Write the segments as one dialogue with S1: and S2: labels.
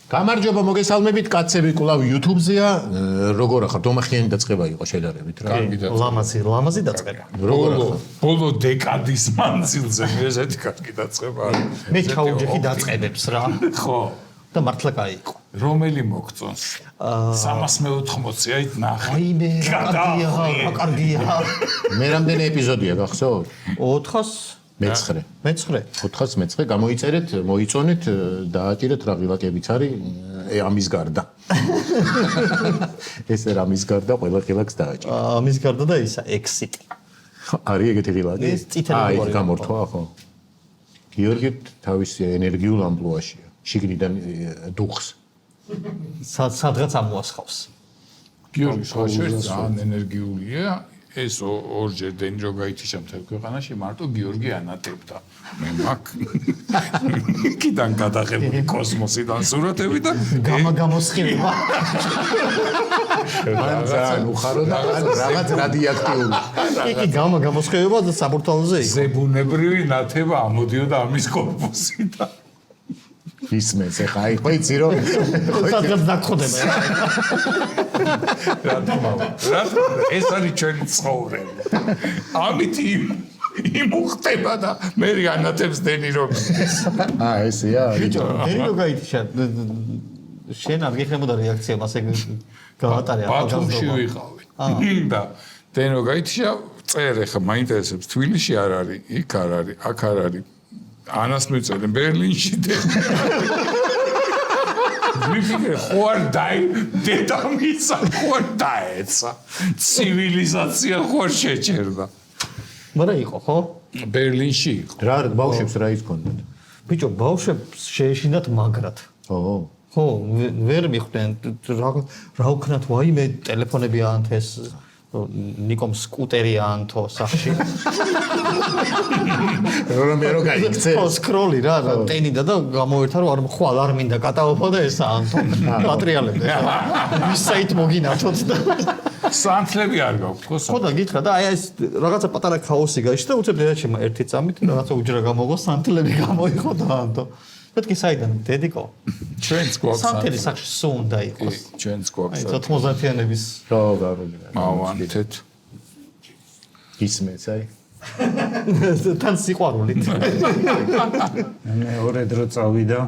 S1: გამარჯობა მოგესალმებით კაცები კვლავ YouTube-ზეა როგორ ახართ ომახიანი დაწყება იყო შედარებით რა
S2: ლამაზი დაწყება
S3: ბოლო დეკადის მანძილზე ესეთი კარგი დაწყება არის
S2: მე ჩაუჯექი დაწყებებს რა
S3: ხო
S2: და მართლა კაი იყო
S3: რომელი მოგწონს 380-ით ნახე
S2: აი მე კარგია
S1: მე რამდენი ეპიზოდია გახსოვთ 409 გამოიწერეთ მოიწონეთ დააჭირეთ რა ღილაკებიც არის ამის გარდა ეს ამის გარდა ყველა ღილაკს დააჭირეთ
S2: ამის გარდა და ისა ექსიტი
S1: არის ეგეთი ღილაკი
S2: ეს წითელი
S1: აი გამორთვა ხო გიორგი თავის ენერგიულ ამპლუაშია შიგნიდან დუხს
S2: სადღაც ამოასხავს
S3: გიორგი სხვა ძალიან ენერგიულია ეს ორჯერ დენჯო გაითიშა მთელ ქვეყანაში მარტო გიორგი ანატებდა მე მაგ კიდან გადაღებული კოსმოსიდან სურათები და
S2: გამოსხივება
S1: ძალიან უხარო და რაღაც რადიაქტიული
S2: იგი გამოსხივება და საბურთალოზე იყო
S3: ზებუნებრივი ნათება ამოდიოდა ამის კორპუსიდან
S1: ისმენს ეხა აი ხო იცი რომ
S2: სადღაც დაგხვდება
S3: რა ეს არის ჩვენი ცხოვრება ამით იმუხტება და მე რანათებს დენი რომ
S1: ესეა
S2: დენი რო გაითიშა შენ არ გიხდებოდა რეაქცია მასე გავატარე
S3: ბათუმში ვიყავი და დენი რო გაითიშა წერე ხა მაინტერესებს თბილისში არ არის იქ არ არის აქ არ არის ანას მიწერენ ბერლინში და ვიფიქრე ხوار დაი დედამიცა ხوار დაეცა ცივილიზაცია ხوار შეჭერდა
S2: მაგრამ იყო ხო
S3: ბერლინში იყო
S1: რა ბავშვებს რა ის ქონდათ
S2: ბიჭო ბავშვებს შეეშინათ მაგრად ხო ვერ მიხვდნენ რა უქნათ ვაიმე ტელეფონები აანთეს ნიკომ სკუტერი აანთო სახში
S1: რომ რო გაიქცე
S2: ხო სკროლი რა ტენიდა და გამოერთა რომ ხვალ არ მინდა კატაოფა და ეს აანთო პატრიალებდა ის საით მოგინათოთ და
S3: სანთლები არ გაქვს
S2: ხო და გითხრა და აი ეს რაღაცა პატარა ქაოსი გაიშ და უცებ დედაჩემ ერთი წამით რაღაცა უჯრა გამოგო სანთლები გამოიხო და აანთო მეთქი საიდან დედიკო
S3: ჩვენც გვაქვს
S2: სანთელი სახში სულ უნდა იყოს
S3: ჩვენც გვაქვს
S2: 90-იანების
S1: ხო გავიგე
S3: მოვანთეთ
S1: ისმენს აი
S2: თან სიყვარულით
S4: მეორე დრო წავიდა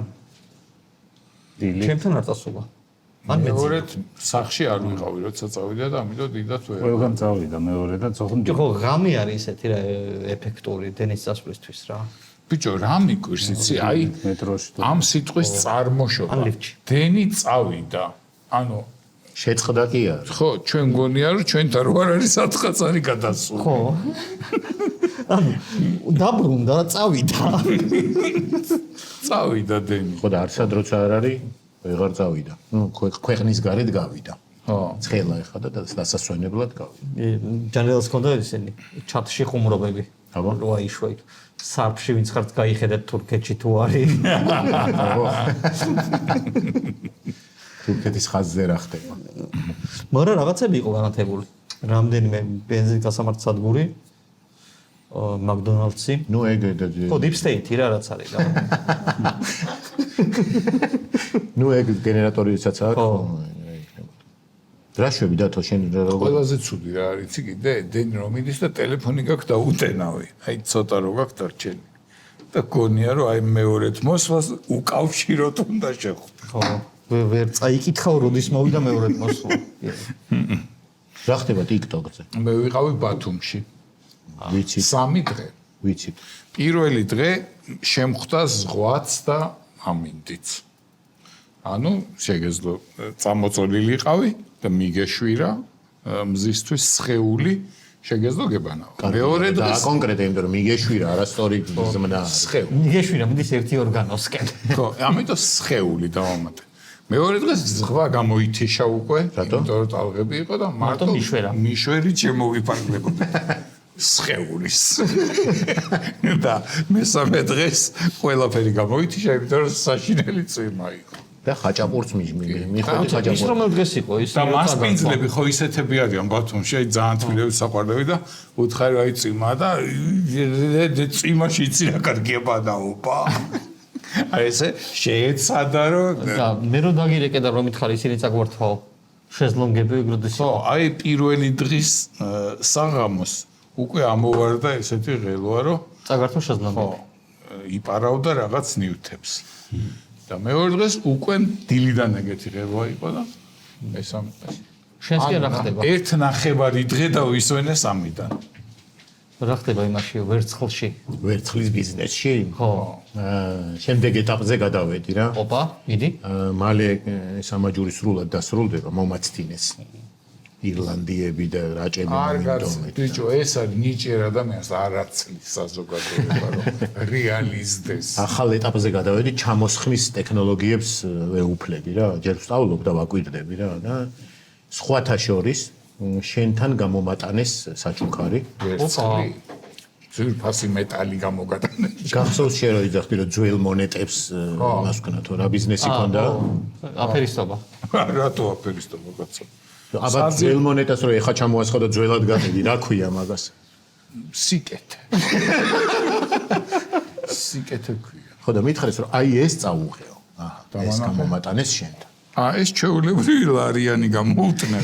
S4: დილით
S2: ჩემთან არ წასულა
S3: მეორედ სახში არ ვიყავი როცა წავიდა და ამიტომ დიდად ვერ
S4: ყველგან წავიდა მეორე და ცოცხლ
S2: ხო ღამე არის ესეთი რა ეფექტური დენის წასვლისთვის რა
S3: ბიჭო რა მიგვირს იცი აი
S4: მეტროში
S3: ამ სიტყვის წარმოშობა დენი წავიდა ანუ
S1: შეწყდა კი არა
S3: ხო ჩვენ გონია რომ ჩვენთან რო არ არის სათხაცარი გადასული
S2: ხო ანუ დაბრუნდა და
S3: წავიდა დენი
S1: ხო და არც დროც არ არის ვეღარ წავიდა ნუ ქვეყნის გარეთ გავიდა
S3: ხო
S1: ცხელა ეხა და დასასვენებლად გავიდა
S2: ჯანელს ქონდა ისინი ჩატში ხუმრობები
S1: აბა
S2: რო აიშვით სარფში ვინც ხართ გაიხედეთ თურქეთში თუ არის
S1: თურქეთის ხაზზე რა ხდება
S2: მაგრამ რაღაცები იყო განათებული რამდენიმე ბენზინის გასამართ სადგური მაკდონალდსი
S1: ნუ ეგ
S2: ხო დიპ სტეიტი რა რაც არის და
S1: ნუ ეგ გენერატორისაც აქვს რა შვები დათო შენ
S3: ყველაზე ცუდი რა არის იცი კიდე დენ რომ იდის და ტელეფონი გაქვს და უტენავი აი ცოტა რო გაქვს დარჩენი და გონია რომ აი მეორედ მოსვლას უკავშიროთ უნდა შეხვდე
S2: ხო ვერ წაიკითხავ როდის მოვიდა მეორედ მოსვლა
S1: რა ხდება TikTok-ზე
S3: მე ვიყავი ბათუმში
S1: ვიცი
S3: 3 დღე
S1: ვიცი
S3: პირველი დღე შემხვდა ზღვაც და ამინდიც ანუ შეგეძლო წამოწოლილი იყავი და მიგეშვირა მზისთვის სხეული შეგეძლო გებანაო მეორე დღეს
S1: კონკრეტულად იმიტომ რომ მიგეშვირა არასწორი ზმნა
S3: სხეული
S2: მიგეშვირა მიდის ერთი ორგანოსკენ
S3: ხო ამიტომ სხეული დავამატე მეორე დღეს ზღვა გამოითიშა უკვე იმიტომ რომ ტალღები იყო და მარტო მიშვერი შემოვიფარგლებოდი სხეულის და მესამე დღეს ყველაფერი გამოითიშა იმიტომ რომ საშინელი წვიმა იყო
S1: და ხაჭაპურს მიხვდი ხაჭაპურს
S2: ის რომელ დღეს იყო ის
S3: და მასპინძლები ხო ისეთები არიან ბათუმში აი ძალიან თბილები საყვარლები და უთხარი აი წვიმა და წვიმაში იცი რა კარგია ბანაობა აი ესე შეეცადა რომ
S2: და მე რო დაგირეკე და რომ მითხარი ისინი წაგვართვაო შეზლონგები ეგროდეს
S3: ხო, აი პირველი დღის საღამოს უკვე ამოვარდა ესეთი ღელვა, რომ
S2: წაგვართვა შეზლონგები.
S3: ხო, იპარავდა რაღაც ნივთებს. და მეორე დღეს უკვე დილიდან ეგეთი ღელვა იყო და ეს ამ
S2: შენს კი რა ხდება?
S3: ერთ ნახევარი დღე დავისვენე 3-დან.
S2: რა ხდება იმაში ვერცხლში?
S1: ვერცხლის ბიზნესში.
S2: ხო.
S1: შემდეგ ეტაპზე გადავედი რა.
S2: ოპა, მიდი.
S1: მალე სამაჯური სრულად დასრულდება, მომაცდინეს. ირლანდიები და რაჭები
S3: მინდომეთ. ბიჭო, ეს არის ნიჭიერ ადამიანს არ აცლის საზოგადოება, რომ რეალიზდეს.
S1: ახალ ეტაპზე გადავედი, ჩამოსხმის ტექნოლოგიებს ვეუფლები რა. ჯერ ვსწავლობ და ვაკვირდები რა და სხვათა შორის შენთან გამომატანეს საჩუქარი.
S3: ვერცხლი. ძვირფასი მეტალი გამოგატანეს.
S1: გახსოვს შენ რომ იძახდი რომ ძველ მონეტებს იმას ვქნა თუ რა ბიზნესი ქონდა?
S2: აფერისტობა.
S3: რატო აფერისტობა კაცო?
S1: აბა ძველ მონეტას რომ ეხა ჩამოასხო და ძველად გაყიდი, რა ქვია მაგას?
S3: სიკეთე. სიკეთე ქვია.
S1: ხო და მითხარეს რომ აი ეს წაუღეო. აჰა, ეს გამომატანეს შენთან.
S3: ეს ჩვეულებრივი ლარიანი გამოუტნე.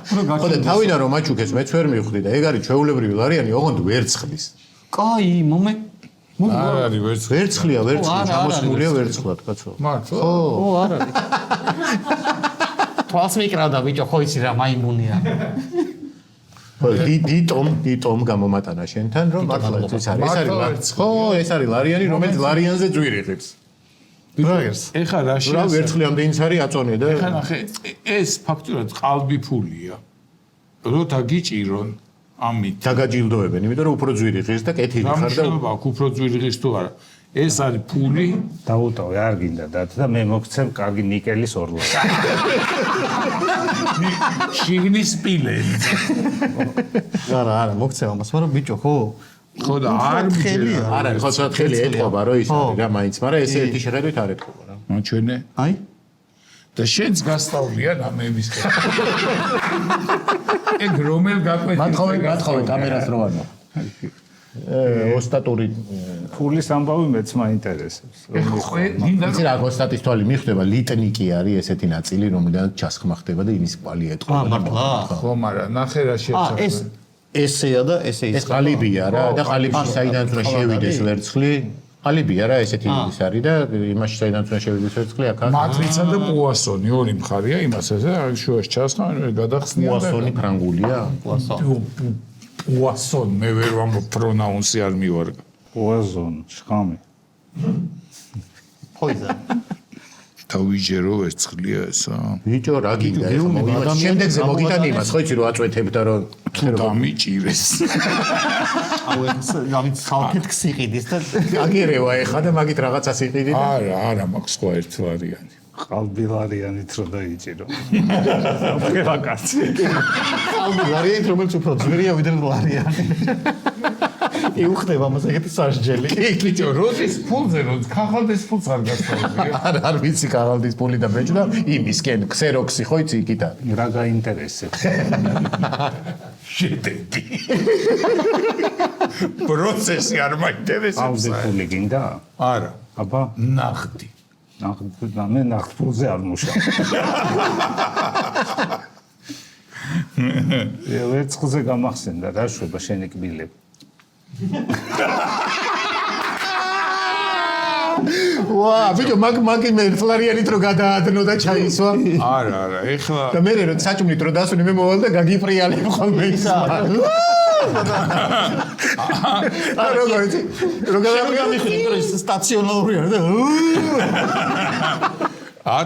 S1: ხო და თავიდან რომ მაჩუქეს მეც ვერ მივხვდი და ეგ არის ჩვეულებრივი ლარიანი, ოღონდ ვერცხლის.
S2: კაი, მომე.
S3: არ არის ვერცხლი.
S1: ვერცხლია, ვერცხლი, ჩამოსხმულია ვერცხლად, კაცო.
S3: მართლა?
S2: ო, არ არის. თვალს მიკრავდა ბიჭო, ხო იცი რა მაიმუნია.
S1: ხო, დიტომ გამომატანა შენთან, რომ მართლა ეს არის. ხო, ეს არის ლარიანი, რომელიც ლარიანზე ძვირიღებს.
S3: ეხა რა
S1: რა ვერცხლი ამდენიც არის აწონე და
S3: ეხა ნახე, ეს ფაქტურად ყალბი ფულია. რო დაგიჭირონ ამით.
S1: დაგაჯილდოებენ, იმიტომ რომ უფრო ძვირიღეს და კეთილი ხარ და
S3: გამშრობა აქვს უფრო ძვირიღის თუ არა. ეს არის ფული.
S4: დაუტოვე არ გინდა და მე მოგცემ კარგი ნიკელის ორლოვი.
S3: შიგნის სპილენი.
S2: არა, მოგცემ ამას, მაგრამ ბიჭო, ხო?
S3: ხო და არ მიგელია.
S1: არა, ხო სათხელი ეთყობა რომ ის არის რა მაინც, მაგრამ ესე ერთი შეხედვით არ ეთყობა რა.
S3: მაჩვენე.
S2: აი
S3: და შენც გასწავლია ნამების. ეგ რომელ გაკვეთილს
S1: მათხოვე კამერას რო ვარნა. ოსტატური
S4: ფულის ამბავი მეც მაინტერესებს.
S1: იცი რა ოსტატის თვალი მიხვდება ლიტნიკი არის ესეთი ნაწილი რომელიდან ჩასხმა ხდება და იმის კვალი ეთყობა.
S2: მართლა?
S3: ხო, მაგრამ ნახე რა შეცახე.
S2: ესეა და ესე
S1: ეს ყალიბია რა და ყალიბში საიდან უნდა შევიდეს ვერცხლი ყალიბია რა ესეთი ის არის და იმაში საიდან უნდა შევიდეს ვერცხლი აქ
S3: მატრიცა და პუასონი ორი მხარეა იმას ესე აი შუაში ჩასხმა გადახსნიან
S1: პუასონი ფრანგულია
S3: პუასონ მე ვერ ვამბობ პრონაუნსი არ მივარგა
S4: პუაზონ შხამი
S2: ხოიზა
S3: თავიჯერო ვერცხლია ესა
S1: ბიჭო რა გინდა ეხლა შემდეგზე მოგიტანი იმას ხო იცი რომ აწვეთებ და რომ
S3: დამიჭირეს
S2: აუ ეს გამით სალფეტკს იყიდის და
S1: აგერევა ეხლა და მაგით რაღაცას იყიდი და
S3: არა მაქვს სხვა ერთ ვარიანტი
S4: ყალბი ლარიანით რო დაიჭირო ყველა კაცი
S2: ყალბი ლარიანით რომელიც უფრო ძვირია ვიდრე ლარიანი იუხდება მას ეგეთი სასჯელი
S3: ბიჭო როდის ფულზე როდის ქაღალდის ფულს არ გასწავლია
S1: არ ვიცი ქაღალდის ფული და ბეჭდა იმისკენ ქსეროქსი ხო იცი იქით არის
S4: რა გაინტერესებს
S3: შედეგი პროცესი არ მაინტერესებს
S4: ყალბი ფული გინდა
S3: არა
S4: აბა
S3: ნახტი
S4: მე ნახტფულზე არ მუშაობ ვერცხლზე გამახსენდა რა შვება შენი კბილები
S1: ვა ბიჭო მაგ მე ფლარიანით რო გადაადნო და ჩაისვა
S3: არა ეხლა
S1: და მე რო საჭმლით რო დასუნე მე მოვალ და გაგიფრიალებ ხოლმე ისა როგორიც
S2: გამიხდი სტაციონარული არა და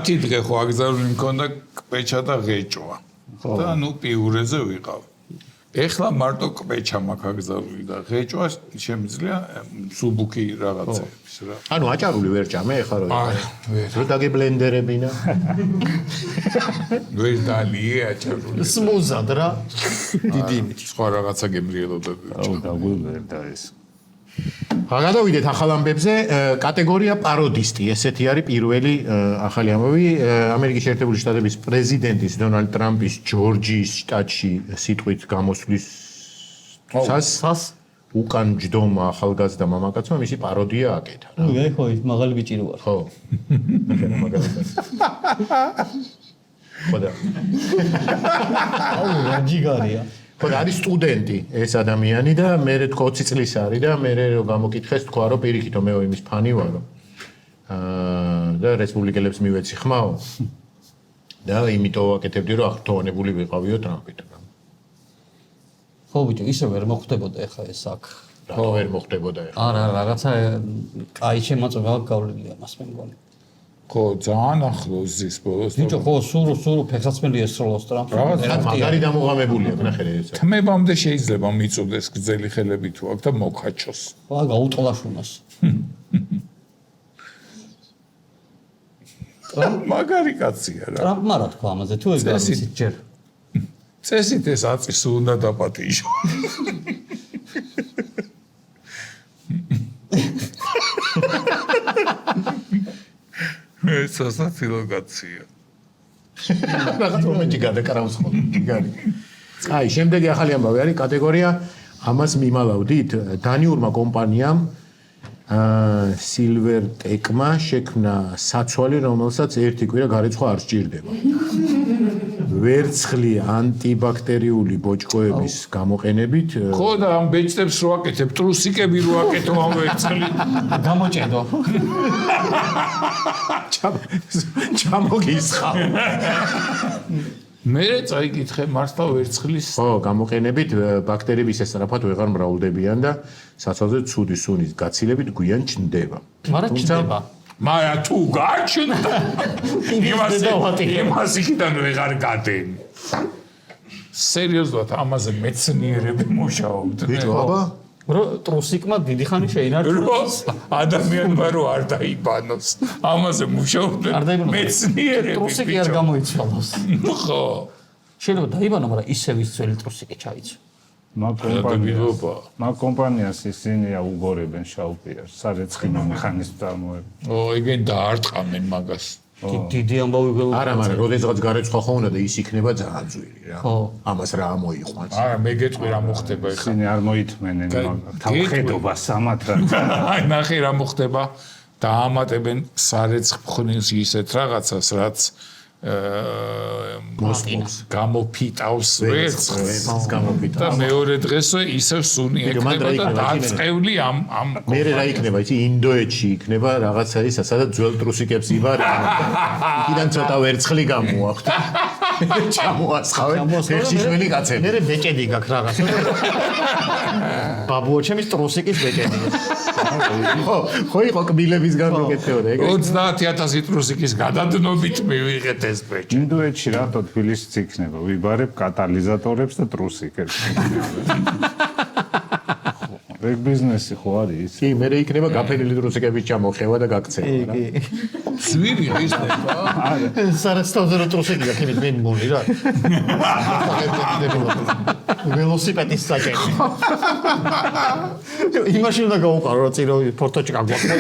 S3: 10 დღე ხო აგზავნილი მქონდა კპეჩა და ღეჭვა და ნუ პიურეზე ვიყავ ეხლა მარტო კპეჩა მაქვს აგზავნილი და ღეჭვა შემიძლია სუბუქი რაღაცების რა
S1: ანუ აჭარული ვერ ჭამე ეხლა რო დაგებლენდერებინა
S3: ვერ დალიე აჭარული
S2: სმუზად რა დიდი იმით
S3: სხვა რაღაცა გემრიელობდა
S4: აუ დაგვიβერდა ეს
S1: გადავიდეთ ახალ ამბებზე კატეგორია პაროდისტი ესეთი არის პირველი ახალი ამბავი ამერიკის შეერთებული შტატების პრეზიდენტის დონალდ ტრამპის ჯორჯიის შტატში სიტყვით გამოსვლის უკან ჯდომა ახალგაზრდა მამაკაცმა მისი პაროდია აკეთა რა.
S2: ნუ ეხო ის მაღალი ბიჭი რო ვარ.
S1: ხო. ახლა მაგალითად. ხოდა.
S2: აუ რა ჯიგარია.
S1: ხოდა არის სტუდენტი ეს ადამიანი და მე თქვა 20 წლის არის და მე რო გამოკითხეს თქვა რომ პირიქითო მე იმის ფანი ვარო. და რესპუბლიკელებს მივეცი ხმაო. და იმიტომ ვაკეთებდი რომ აღთოვანებული ვიყავიო ტრამპიდან.
S2: ხო ბიჭო, ისე ვერ მოხდებოდა ეხა ეს აქ.
S1: რატო ვერ მოხდებოდა ეხლა?
S2: არა, რაღაცა კაი შემოწმება გავლილია მას მე მგონი.
S3: ხო, ძალიან ახლოს ზის ბოლოს.
S2: ბიჭო, ხო, სულ ფეხსაცმელი ესროლოს ტრამპს.
S1: მაგარი დამოღამებულია, ნახე ეს.
S3: თმებამდე შეიძლება მიწოდეს გრძელი ხელები თუ აქ და მოგხაჩოს.
S2: ხო, გაუტყლაშუნოს.
S3: მაგარი კაცია რა.
S2: ტრამპმა რა თქვა ამაზე, თუ ეგ არის ჯერ.
S3: წესით ეს აწის უნდა დაპატიჟო. ეს სასაცილო კაცია.
S1: რაღაც მომენტი გადაკარავს ხო? გიგარი. აი, შემდეგი ახალი ამბავი არის კატეგორია ამას მიმალავდით დანიურმა კომპანიამ Silvertech-მა შექმნა საცვალი, რომელსაც ერთი კვირა გარეცხვა არ სჭირდება. ვერცხლი ანტიბაქტერიული ბოჭკოების გამოყენებით.
S3: ხო და ამ ბეჭდებს რო აკეთებ, ტრუსიკები რო აკეთო ამ ვერცხლი.
S2: გამოჭედო.
S1: ჩამოგისხავ.
S3: მე წაიკითხე მართლა ვერცხლის
S1: ხო, გამოყენებით ბაქტერიების ესწრაფად ვეღარ მრავლდებიან და საცვალზე ცუდი სუნის გაცილებით გვიან ჩნდება.
S2: მაგრამ ჩნდება.
S3: მაგრამ თუ გაჩნდა იმას იქიდან ვეღარ გადენ. სერიოზულად ამაზე მეცნიერები მუშაობდნენ.
S1: ბიჭო, აბა
S2: რო ტრუსიკმა დიდი ხანი შეინარჩუნოს.
S3: ადამიანმა რო არ დაიბანოს. ამაზე მუშაობდნენ მეცნიერები.
S2: ტრუსიკი არ გამოიცვალოს.
S3: ხო.
S2: შეიძლება დაიბანო, მაგრამ ისევ ის ძველი ტრუსიკი ჩაიცო.
S4: მაგ კომპანიას ისინი აუგორებენ შავპიარს, სარეცხილო მექანიზმს წარმოებენ.
S3: ეგენ დაარტყამენ მაგას.
S2: დიდი ამბავი ველოდება.
S1: არა, მაგრამ როდესაც გარეცხვა ხო უნდა და ის იქნება ძალიან ძვირი რა.
S2: ხო.
S1: ამას რა მოიყვანს.
S3: არა, მე გეტყვი რა მოხდება ეხლა.
S4: ისინი არ მოითმენენ თავხედობას სამათრად.
S3: აი, ნახე რა მოხდება. დაამატებენ სარეცხვის ისეთ რაღაცას, რაც გამოფიტავს ვერცხლს
S1: გამოფიტავს.
S3: და მეორე დღესვე ისევ სუნი ეკნება და დაწყევლი ამ
S1: მე რა იქნება იცი ინდოეთში იქნება რაღაცა ისა სადაც ძველ ტრუსიკებს იბარებენ. იქიდან ცოტა ვერცხლი გამოაქვთ. ჩამოასხავენ ფეხში შველი კაცები.
S2: მე ბეჭედი გაქვს რაღაც. ბაბუო ჩემის ტრუსიკის ბეჭედი.
S1: ხო იყო კბილებისგან მოგეთეოდა ეგ.
S3: 30000 ტრუსიკის გადადნობით მივიღეთ ეს ბეჭედი.
S4: ინდოეთში რატო თბილისიც იქნება? ვიბარებ კატალიზატორებს და ტრუსიკებს. ეგ ბიზნესი ხო არის?
S1: კი, მე იქნება გაფენილი ტრუსიკების ჩამოხევა და გაქცევა რა.
S3: ძვირი ისნება.
S2: სარესტავზე რო ტრუსიკი გაქვს იმით მე მგონი რა. ველოსიპედის საჭირო. იმაში უნდა გავუყარო რა წირო ფორტოჭკა გვაქვს.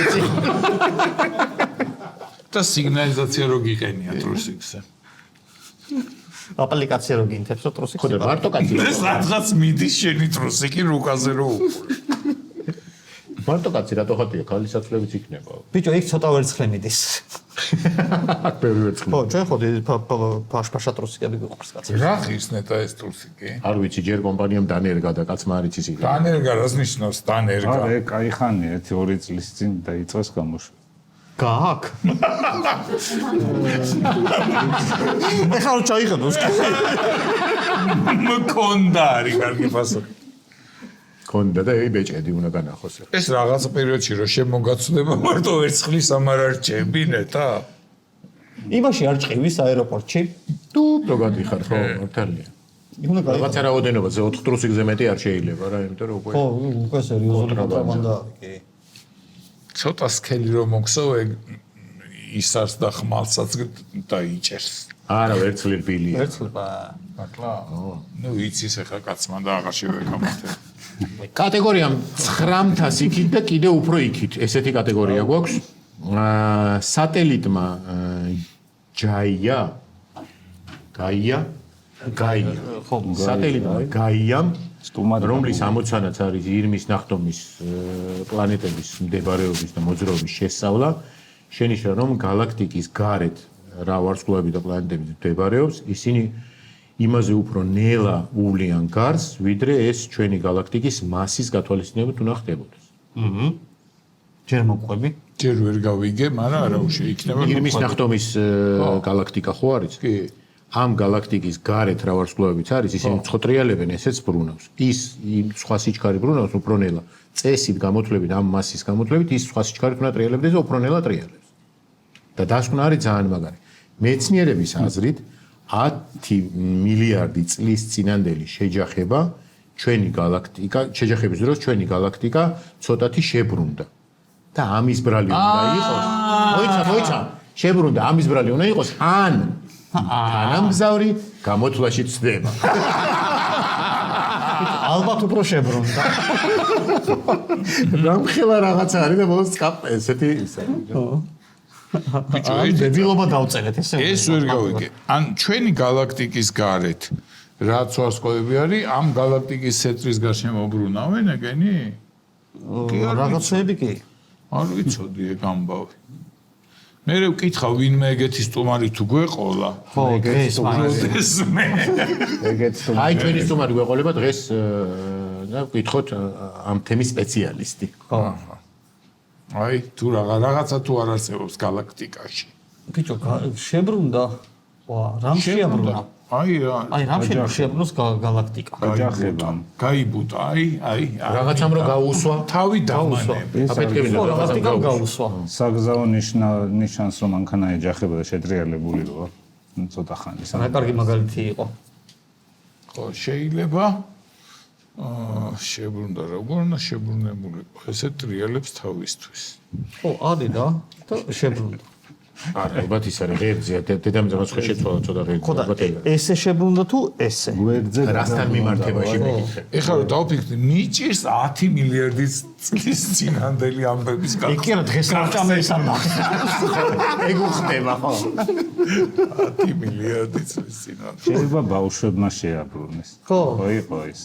S3: და სიგნალიზაცია რო გიყენია ტრუსიკზე.
S2: აპლიკაცია რო გინთებს რო ტრუსიკს.
S1: ხო და მარტო კაცი.
S3: ეს რაღაც მიდის შენი ტრუსიკი რუკაზე რო უყურე.
S1: მარტო კაცი რატო ხატია ქალისაცლებიც იქნება.
S2: ბიჭო, იქ ცოტა ვერცხლი მიდის.
S1: ბევრი ვერცხლი.
S2: ხო, ჩვენ ხო ფაშფაშა ტრუსიკები გვიყურს კაცი.
S3: რა ხისნეტა ეს ტრუსიკი?
S1: არ ვიცი, ჯერ კომპანიამ დანერგა და კაცმა არ იცის იქ.
S3: დანერგა რას ნიშნავს დანერგა?
S4: არა, ეგ კაი ხანია, 1-2 წლის წინ დაიწყეს გამოშვება.
S2: გააკ. ეხლა რა ჩაიღებოს?
S3: მქონდა არის კარგი ფასო.
S1: კონდა და ეი ბეჭედი უნდა განახოს.
S3: ეს რაღაც პერიოდში რო შემოგაცვდება მარტო ვერცხლის ამარ არ რჩები ნეტა?
S2: იმაში არ ჭყივის აეროპორტში.
S1: თუ რო გადიხარ ხო, მართალია.
S2: უნდა
S1: რაღაცა რაოდენობაზე 4 ტრუსიკზე მეტი არ შეიძლება რა, იმიტომ რომ უკვე
S2: ხო, უკვე სერიოზული კონტრაბანდა კი.
S3: ცოტა სქელი რომ მოხსოვ ეგ ისარს და ხმალსაც დაიჭერს.
S1: არა, ვერცხლი რბილია.
S2: ვერცხლი ბა.
S3: მართლა? ნუ იცის ახლა კაცმა და აღაშევე გამოხდა.
S1: კატეგორია 900 იქით და კიდე უფრო იქით. ესეთი კატეგორია გვაქვს. სატელიტმა გაია. სატელიტმა გაიამ რომლის ამოცანაც არის ირმის ნახტომის პლანეტების მდებარეობის და მოძრაობის შესწავლა, შენიშნა რომ galaktikis გარეთ რა ვარსკვლავები და პლანეტები მდებარეობს, ისინი იმაზე უფრო ნელა უვლიან გარს, ვიდრე ეს ჩვენი galaktikis მასის გათვალისწინებით უნდა ხდებოდეს.
S2: ჯერ მოყვები?
S3: ჯერ ვერ გავიგე, მაგრამ არა შეიქნება.
S1: ირმის ნახტომის galaktika ხო არის?
S3: კი.
S1: ამ galaktikis გარეთ რა ვარსკვლავებიც არის, ისინი მწყოტრიალებენ, ესეც ბრუნავს. ის სხვა სიჩქარე ბრუნავს უფრო ნელა. წესით გამოთვლებით ამ მასის გამოთვლებით ის სხვა სიჩქარით უნდა ტრიალებდეს და უფრო ნელა ტრიალებს. და დასკვნა არის ძალიან მაგარი. მეცნიერების აზრით 10 მილიარდი წლის წინანდელი შეჯახება ჩვენი galaktika, შეჯახების დროს ჩვენი galaktika ცოტათი შებრუნდა. და ამის ბრალი უნდა იყოს. მოიცა, შებრუნდა, ამის ბრალი უნდა იყოს ან თანამგზავრი გამოთვლაში ცდება.
S2: ალბათ უფრო შებრუნდა.
S1: რამხელა რაღაცა არის და ბოლოს ესეთი ისა.
S3: ბიჭო,
S2: დებილობა დავწერეთ ესე.
S3: ეს ვერ გავიგე. ან ჩვენი galaktikis გარეთ რაც ვარსკვლავები არის, ამ galaktikis ცენტრის გარშემო ბრუნავენ ეგენი?
S2: რაღაცები კი.
S3: არ ვიცოდი ეგ ამბავი. მე ვკითხავ ვინმე ეგეთი სტუმარი თუ გვეყოლა.
S2: ხო, ეს
S3: ეს მე.
S1: აი ჩვენი სტუმარი გვეყოლება დღეს და ვკითხოთ ამ თემის სპეციალისტი.
S2: ხო.
S3: აი თუ რაღაცა თუ არ არსებობს galaktikაში.
S2: ბიჭო, შებრუნდა. ვა, რამ შეაბრუნა?
S3: აი
S2: რამ შეაბრუნოს galaktika?
S3: გაიბუტა, აი.
S1: რაღაცამ რო გაუსვა,
S3: თავი დამანები.
S1: აფეთქებინა
S2: galaktika გაუსვა.
S4: საგზაო ნიშანს რომ მანქანა ეჯახება და შეტრიალებული როა. ცოტა ხანი.
S2: რა კარგი მაგალითი იყო.
S3: ხო, შეიძლება შებრუნდა როგორ უნდა შებრუნებულიყო. ესე ტრიალებს თავისთვის.
S2: ხო, არის და შებრუნდა.
S1: არა, ალბათ ის არის ღერძია, დედამიწას ხო შეცვალა ცოტა ღერძი.
S2: ხო და ესე შებრუნდა თუ ესე?
S4: გვერდზე
S1: რასთან მიმართებაში მეკითხე.
S3: ეხლა რომ დავფიქრდი, მიჭირს 10 მილიარდი წლის წინანდელი ამბების
S2: კი რა დღეს რა ჭამეს ამ
S1: ეგ უხდება ხო?
S3: 10 მილიარდი წლის წინანდელი.
S4: შეიძლება ბავშვებმა შეაბრუნეს.
S2: ხო.
S4: იყო ის.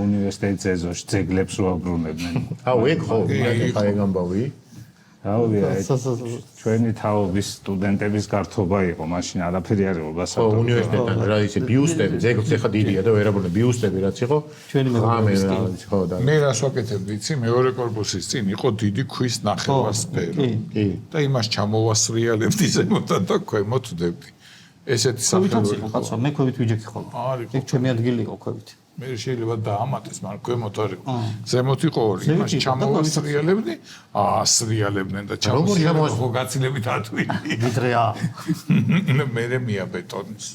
S4: უნივერსიტეტის ეზოში ძეგლებს რო აბრუნებდნენ.
S1: აუ ეგ ხო, ხა ეგ ამბავი.
S4: აუვია, ჩვენი თაობის სტუდენტების გართობა იყო, მაშინ არაფერი არ იყო გასაგებია.
S1: ხო, უნივერსიტეტთან რა ისე ბიუსტები, ძეგლს ეხა დიდია და ვერ აბრუნებ ბიუსტები რაც იყო.
S2: ჩვენი მეგობრების
S1: ხო და
S3: მე რას ვაკეთებდი, იცი, მეორე корпуსის წინ იყო დიდი ქვის ნახევარსფერო.
S2: კი.
S3: და იმას ჩამოვასრიალებდი ზემოდან და ქვემოთ ვდებდი. ესეთი
S2: სახელმწიფო
S3: სახელმწიფო
S2: კაცო, მე ქვევით ვიჯექი ხოლმე.
S3: არის.
S2: ეგ ჩემი ადგილი იყო ქვევით.
S3: მე შეიძლება დაამატეს, მაგრამ ქვემოთ არ იყო. ზემოთ იყო ორი, იმას ჩამოვასრიალებდი, ასრიალებდნენ და ჩამოვასრიალებდნენ, ხო გაცილებით ათვილი.
S2: ვიდრეა.
S3: მე მიაბეტონის.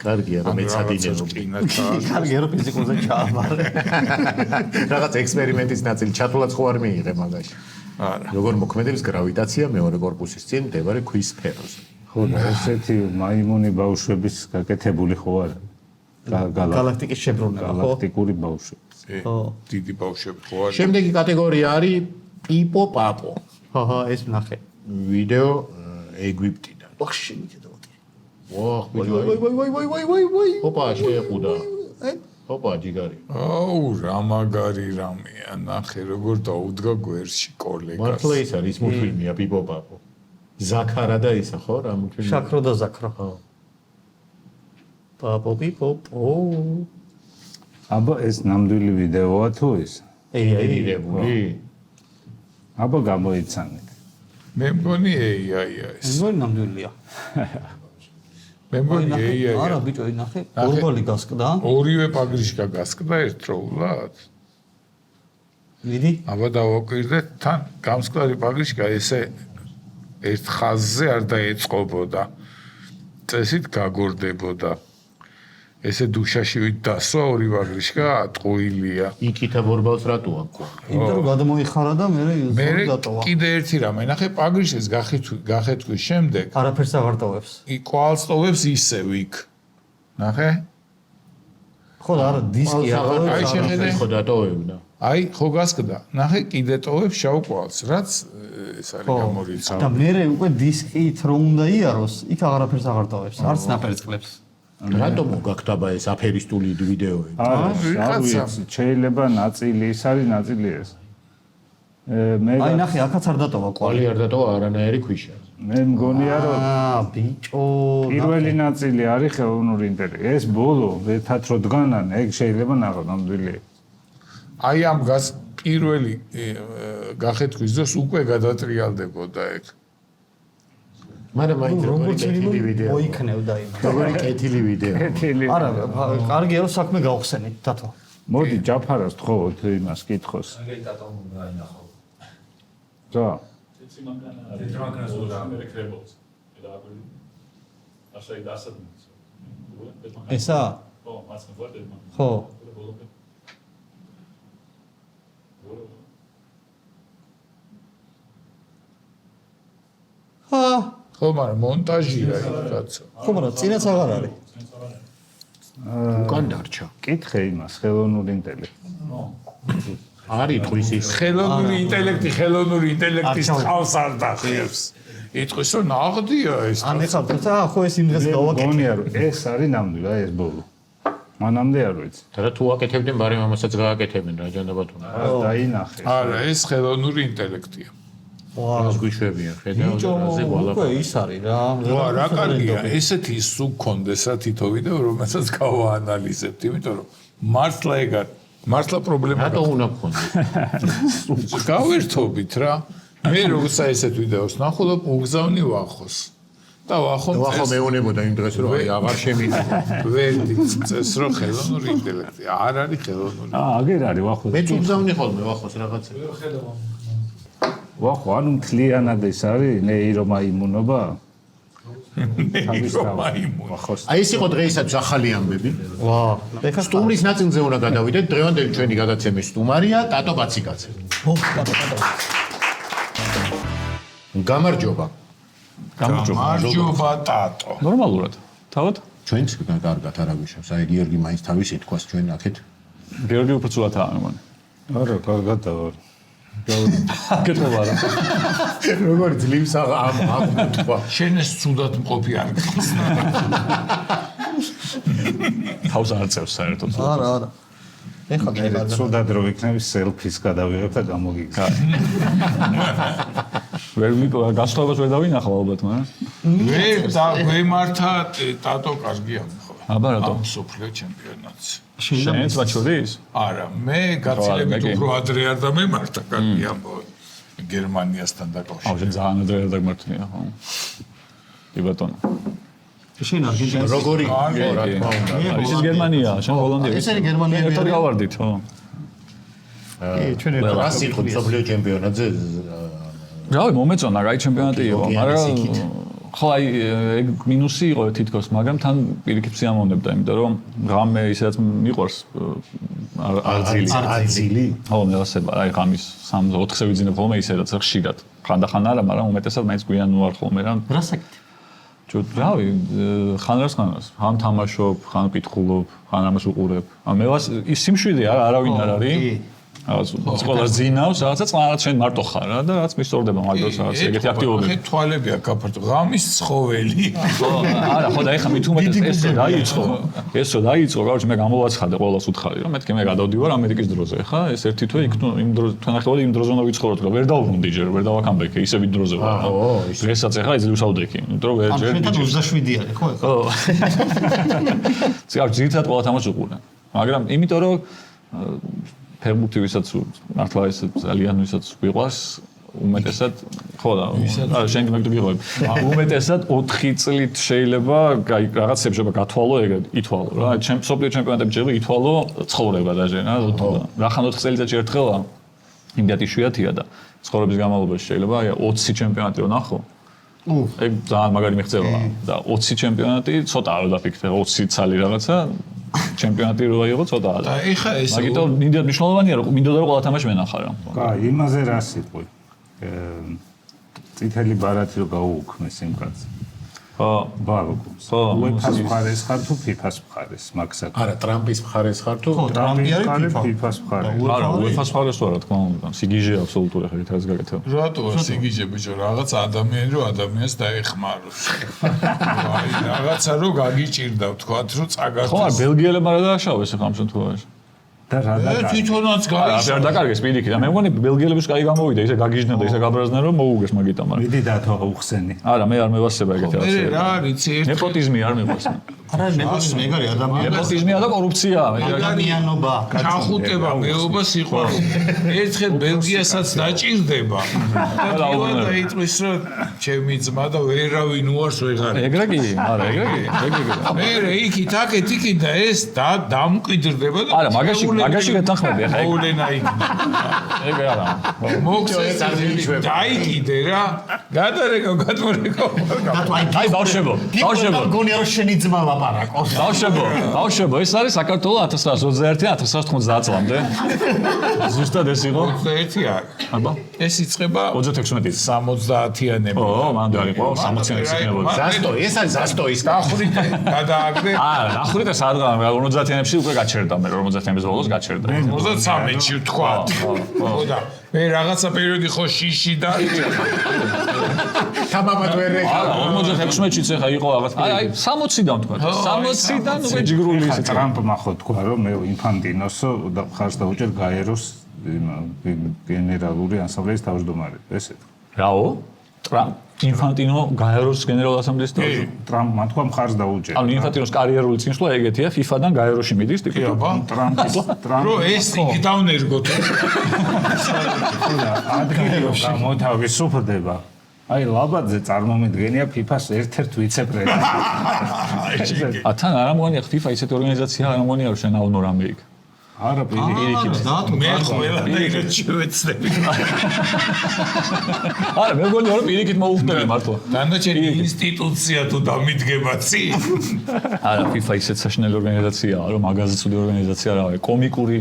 S1: კარგია რომ ეცადინეობდი.
S2: კარგია რომ ფიზიკურზე ჩააბარე.
S1: რაღაც ექსპერიმენტის ნაწილი ჩათვლაც ხო არ მიიღე მაგაში.
S3: არა.
S1: როგორ მოქმედებს გრავიტაცია მეორე корпуსის წინ მდებარე ქვის სფეროზე.
S4: ხო და ესეთი მაიმუნი ბავშვების გაკეთებული ხო არა?
S2: galaktikis შებრუნება, ხო?
S4: galaktikuri ბავშვები.
S2: ხო.
S3: დიდი ბავშვები ხო არის?
S1: შემდეგი კატეგორია არის პიპო პაპო.
S2: ხო, ეს ნახე.
S1: ვიდეო ეგვიპტიდან.
S2: ოხში მიდოდოდი.
S1: ვაჰ,
S2: ვაი.
S1: ოპა შეეხუდა. ოპა ჯიგარი.
S3: აუ, რა მაგარი რამეა, ნახე როგორ დაუდგა გვერდში კოლეგას.
S1: მართლა ის არის მულტფილმია პიპო პაპო. ზაქარა და ისა ხო რა მულტფილმი?
S2: შაქრო და ზაქრო.
S1: ხო.
S2: პაპო პიპო.
S4: აბა ეს ნამდვილი ვიდეოა თუ ის?
S1: ეირებული.
S4: აბა გამოიცანეთ.
S3: მე მგონი AI-ია ეს.
S2: ეს ნამდვილია.
S3: მე მგონი AI-ია.
S2: არა ბიჭო, ნახე, ორბალი გასკდა.
S3: ორივე პაგრიშკა გასკდა ერთდროულად.
S2: მიდი.
S3: აბა დავაკვირდეთ, თან გამსკვარი პაგრიშკა ესე ერთ ხაზზე არ დაეწყობოდა. წესით გაგორდებოდა. ესე დუშაში ვიდასვა ორი პაგრიშკა ტყუილია.
S1: იქითა ბორბალს რატო აქვს?
S2: იმიტომ რომ გადმოიხარა და მე
S3: მე
S2: დატოვა.
S3: კიდე ერთი რამე, ნახე პაგრიშეს გახეთქვის შემდეგ
S2: არაფერს აღარ ტოვებს.
S3: კვალსტოვებს ისევ იქ. ნახე?
S2: ხო და არა დისკი
S3: აი, შეხედე.
S1: ხო დატოვებდა.
S3: აი, ხო გასკდა. ნახე, კიდე ტოვებს შავ კვალს, რაც ეს არის გამორიცხავი.
S2: და მე უკვე დისკით რომ უნდა იაროს, იქ აღარაფერს აღარ ტოვებს. არც ნაფერს კლებს.
S1: რატომ მოგაქთაბა ეს აფერისტული ვიდეოები?
S4: არა, შეიძლება ნაწილი ის არის, ნაწილი ეს. მე
S2: აი ნახე, აქაც არ დატოვა კვალი.
S1: კვალი არ დატოვა არანაირი ქვიშა.
S4: მე მგონია რომ
S2: ბიჭო,
S4: პირველი ნაწილი არის ხელოვნური ინტელექტი. ეს ბოლო ერთად რო დგანან, ეგ შეიძლება ნამდვილი.
S3: აი ამ გას პირველი გახეთქვის დროს უკვე გადატრიალდებოდა ეგ.
S1: მაგრამ მაინც
S2: როგორც
S1: კეთილი
S2: მინიმუმ
S1: ვიდეო.
S2: მოიქნევდა იმ.
S1: როგორი კეთილი ვიდეო.
S2: არა, კარგია რომ საქმე გავხსენით, თათო.
S4: მოდი ჯაფარას თხოვოთ იმას კითხოს.
S5: აგერი დატომ გაინახო.
S4: რა?
S5: თეთრმანქანას უნდა ამერიკრებოც. და აკვილი. ასე დასადმის.
S2: ესა?
S5: ხო, მასე ვარ.
S2: ხო.
S3: ხო, მაგრამ მონტაჟია იქ კაცო.
S2: ხო, მაგრამ წინაც აღარ არის.
S1: უკან დარჩა.
S4: კითხე იმას ხელოვნური ინტელექტი.
S1: არის იტყვის ის.
S3: ხელოვნური ინტელექტის ხავს არ დახევს. იტყვის რომ ნაღდია ეს.
S2: ან ეხლა ხო ეს იმ დღეს გავაკეთე.
S4: მგონია რომ ეს არის ნამდვილი, აი ეს ბოლო. მანამდე არ ვიცი.
S1: და თუ აკეთებდნენ, ბარემ ამასაც გააკეთებენ რა ჯანდა ბატონო.
S4: დაინახე.
S3: არა, ეს ხელოვნური ინტელექტია.
S1: ეს გვიშვებია, ხედავ და რაზე
S2: უკვე
S1: გვალაფა.
S2: ის არის რა.
S3: ვა, რა კარგია, ესეთი სულ გქონდეს რა თითო ვიდეო, რომელსაც გავაანალიზებთ, იმიტომ რომ მართლა პრობლემა
S1: რატო უნდა გქონდეს?
S3: გავერთობით რა. მე როცა ესეთ ვიდეოს ნახულობ, უგზავნი ვახოს. და ვახომ
S1: ვახო მეუნებოდა იმ დღეს რომ აი აღარ შემიძლია.
S3: ვერ დიწეს რომ ხელოვნური ინტელექტი არ არის ხელოვნური.
S4: აგერ არის ვახო.
S1: მეც უგზავნი ხოლმე ვახოს რაღაცა.
S4: ვახო, ანუ მთლიანად ეს არის ნეირომაიმუნობა? ვახოს.
S1: აი ეს იყო დღეისაც ახალი ამბები.
S2: ვა, ეხლა
S1: სტუმრის ნაწილზე უნდა გადავიდეთ. დღევანდელი ჩვენი გადაცემის სტუმარია ტატო კაციკაცე. გამარჯობა.
S3: გამარჯობა ტატო.
S6: ნორმალურად. თავად?
S1: ჩვენც კარგად არ აგვიშავს. აი გიორგი მაინც თავის ეთქვას ჩვენ აქეთ.
S6: გიორგი უფრო ცუდად არის მგონი.
S4: არა, კარგად დავარ.
S6: კეთობა რა.
S1: როგორ ძლივს ამ თქვა.
S3: შენ ეს ცუდად მყოფი არ გქოს.
S6: თავს არ წევს საერთოდ.
S2: არა. ეხლა გაიგე.
S4: ცუდად რო იქნები სელფის გადავიღებ და გამოგიგზავნა.
S6: ვერ გასწავლებას ვერ დავინახავ ალბათ, მაგრამ
S3: ვემართა ტატო კარგია ხო?
S6: აბა რატომ?
S3: სოფლიო ჩემპიონატს.
S6: შენც ვაჩვდის?
S3: არა, მე გაცილებით უფრო ადრე არ დამემართა, კარგი ამბავი. გერმანიასთან
S6: აუ,
S3: დაკავშირებით.
S6: შენ ძალიან ადრე არ დაგმართლია, ხო? კი ბატონო.
S2: შენ არგენტინაში
S1: როგორი?
S3: რა
S1: თქმა უნდა.
S6: ისიც გერმანია, შენ ჰოლანდია.
S2: ეს არის გერმანია.
S6: ერთად გავარდით, ხო?
S2: ჩვენ ერთად
S1: რა სიტყვი მსოფლიო ჩემპიონატზე
S6: რავი, მომეწონა, რაი ჩემპიონატი იყო, მაგრამ ხო აი ეგ მინუსი იყო თითქოს, მაგრამ თან პირიქით სიამოვნებდა, იმიტომ რომ ღამე ისედაც მიყვარს
S1: არძილი?
S6: ხო, მე ასე აი ღამის 3-4-ზე ვიძინებ ხოლმე ისედაც ხშირად. ხანდახან არა, მაგრამ უმეტესად მაინც გვიან ვარ ხოლმე რა.
S2: რა საკეთე?
S6: რავი, ხანას, ხან თამაშობ, ხან ვკითხულობ, ხან ამას უყურებ. მე ის სიმშვიდე არავინ არ არის. რაღაც ყველა ზინავს, რაღაცა წყალაც შენ მარტო ხარ რა და რაღაც მისწორდება მაგდროს რაღაც ეგეთი აქტივობები.
S3: ხე თვალებია გაფართო ღამის ცხოველი.
S6: არა, ხო და ეხა მით უმეტეს ესო დაიწყო, გავარჯი მე გამოვაცხადე ყოველას უთხარი რომ მეთქე მე გადავდივარ ამერიკის დროზე. ხა ეს ერთი თვე იქ იმ დროზე თანახმად იმ დროზე უნდა ვიცხოვროთ რომ ვერ დავუბრუნდი ჯერ, ვერ დავაკამბექე, ისე ვიდ დროზე ვარ. დღესაც ეხა ეძლევს ავდექი, იმიტომ რომ ვერ ჯერ.
S2: შენ 27 არის ხო?
S6: ხო. ციგარ ძირითადად ყველა თამაშს უყურე. მაგრამ იმიტომ რომ ფეხბურთი ვისაც მართლა ეს ძალიან ვისაც ვიყვარს უმეტესად ხო და არა შენ გიგოებ უმეტესად 4 წლით შეიძლება რაღაცებს შეიძლება გათვალო ეგ ითვალო რა სოფლიო ჩემპიონატები შეიძლება ითვალო ცხოვრება დაჟე რა ხან 4 წელიწადში ერთხელა იმდათი შვიათია და ცხოვრების განმავლობაში შეიძლება აი 20 ჩემპიონატი რო ნახო ეგ ძალიან მაგარი მიღწევა და 20 ჩემპიონატი ცოტა არ დაფიქრე 20 ცალი რაღაცა ჩემპიონატი რო აიღო ცოტაა და
S3: ეხა ეს
S6: მაგიტომ მნიშვნელოვანია რომ მინდოდა რომ ყველა თამაში მენახა რა.
S4: კაი, იმაზე რა სიტყვი. წითელი ბარათი რო გაუუქმეს იმ კაცს. ბალოგოს. UEFA-ს მხარეს ხარ თუ FIFA-ს მხარეს, მაგსა.
S1: არა, ტრამპის მხარეს ხარ თუ
S2: ტრამპი არის
S4: FIFA-ს მხარეს.
S6: არა, UEFA-ს მხარეს ვარ, რა თქმა უნდა. სიგიჟე აბსოლუტური ხარ ეს გაკეთებ.
S3: რატოა სიგიჟე ბიჭო, რაღაც ადამიანი რო ადამიანს დაეხმაროს. აი, რაღაცა რო გაგიჭირდა, ვთქვათ, რომ წაგართოს.
S6: ხო, ბელგიელებმა რა დააშავეს ახლა ამ შემთხვევაში?
S4: და რა დაკარგეს?
S3: თვითონაც გაიშ.
S6: არ დაკარგეს პირიქით. და მე მგონი ბელგიელებს კაი გამოვიდა, ისე გაგიჟდნენ და ისე გაბრაზდნენ რომ მოუგეს მაგიტა, მაგრამ
S4: მიდი დათო უხსენი.
S6: არა, მე არ მევასება ეგეთი
S3: მე
S6: რაღაცა.
S3: რა არიცი ერთ
S6: ნეპოტიზმი არ მევას.
S2: არა მეგარი ადამიანი
S6: ნეპოტიზმია და კორუფციაა.
S2: ადამიანობა
S3: ჩახუტება მეობა სიყვარული. ერთხელ ბელგიასაც დაჭირდება. და დაიტყვის რომ ჩემი ძმა და ვერავინ უარს ვეღარ.
S6: ეგრე კი? არა, ეგრე კი.
S3: მე იქით აქეთ იქით და ეს დამკვიდრდება და
S6: არა, მაგაში გეთანხმები ახლა ეგ.
S3: მოვლენა იქ.
S6: ეგრე არა.
S3: მოხსეს დაიკიდე რა. გადარეკო გადმორეკო.
S6: აი ბავშვებო, ბავშვებო.
S2: გონია რომ შენი ძმა ლაპარაკობს
S6: ბავშვებო, ეს არის საქართველოს 1921-1990 წლამდე. ზუსტად ეს იყო.
S3: 21 არ.
S6: აბა,
S3: ეს იწყება
S6: 36-ის.
S3: 70-იანებში.
S6: ო, მანდ არ იყო 60-იანებში იქნებოდა.
S1: ზასტოი, ეს არის ზასტოის
S3: დახრით გადააგდე.
S6: ნახურით ეს ადგილ 50-იანებში უკვე გაჩერდა მე 50-იანების ბოლოს გაჩერდა.
S3: 53-ში ვთქვათ. ხო და მე რაღაცა პერიოდი ხო შიში და
S1: თამამად ვერ ეკა.
S6: არა, 56-ში ახლა იყო რაღაც. აი 60-დან ვთქვათ. 60-დან უკვე ჯგრული ისე.
S4: ტრამპმა ხო თქვა რომ მე ინფანტინოს და ხარს დაუჭერ გაეროს გენერალური ასამბლეის თავმჯდომარე. ესეთ.
S6: რაო? ინფანტინო გაეროს გენერალურ ასამბლეის თავმჯდომარე.
S4: ტრამპმა თქვა მხარს დაუჭერ.
S6: ანუ ინფანტინოს კარიერული წინსვლა ეგეთია, FIFA-დან გაეროში მიდის ტიპი.
S4: ტრამპის
S3: რო ეს იქ დავნერგოთ.
S4: ადგილი გამოთავისუფლდება. აი ლაბაძე წარმომიდგენია FIFA-ს ერთ-ერთ ვიცე-პრეზიდენტი.
S6: თან არ ამგონია FIFA ისეთი ორგანიზაცია არ ამგონია რომ შენავნო რამე იქ.
S4: არა პირიქით.
S3: მე ყველანაირად შევეცდები.
S6: არა მე მგონია რომ პირიქით მოუხდები მართლა.
S3: დანარჩენი ინსტიტუცია თუ დამიდგება ცი.
S6: არა FIFA ისეთ საშინელი ორგანიზაციაა რომ მაგაზე ცუდი ორგანიზაცია რა არის კომიკური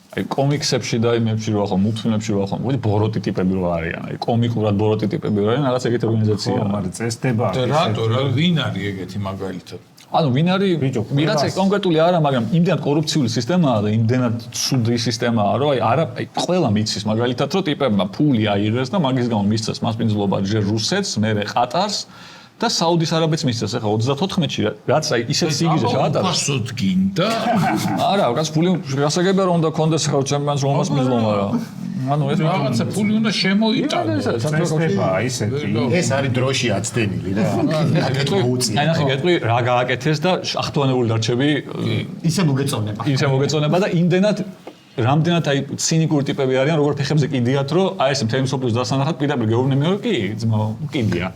S6: აი კომიქსებში და იმებში რო ახლა მულტფილმებში რო ახლა მოდი ბოროტი ტიპები რო არიან აი კომიკურად ბოროტი ტიპები რო არიან რაღაც ეგეთი ორგანიზაციაა
S4: მაგრამ წესდება
S3: და რატო რა ვინ არის ეგეთი მაგალითად
S6: ანუ ვინ არის ვიღაცა კონკრეტული არა მაგრამ იმდენად კორუფციული სისტემაა და იმდენად ცუდი სისტემაა რომ აი არა აი ყველა მიცის მაგალითად რომ ტიპებმა ფული აიღეს და მაგის გამო მისცეს მასპინძლობა ჯერ რუსეთს მერე ყატარს და საუდის არაბეთს მისცეს ახლა 34-ში რაც აი ისეთ სიგიჟე ჩაატარა.
S3: უპასოდ გინდა?
S6: არა, კაც ფული გასაგებია რომ უნდა კონდეს ახლა ჩემპიონს რომას მიზლომა რა. ანუ ეს
S3: რაღაცა ფული უნდა შემოიტანოს.
S4: წესდება ისეთი.
S1: ეს არის დროში აცდენილი რა.
S6: აი ნახე გეტყვი რა გააკეთეს და ახტუანებული დარჩები
S2: ისე მოგეწონება
S6: და იმდენად რამდენად აი ცინიკური ტიპები არიან როგორ ფეხებზე კიდიათ რომ აი ეს მთელი მსოფლიოს დასანახად პირდაპირ გეუბნები რომ კი ძმაო კიდია.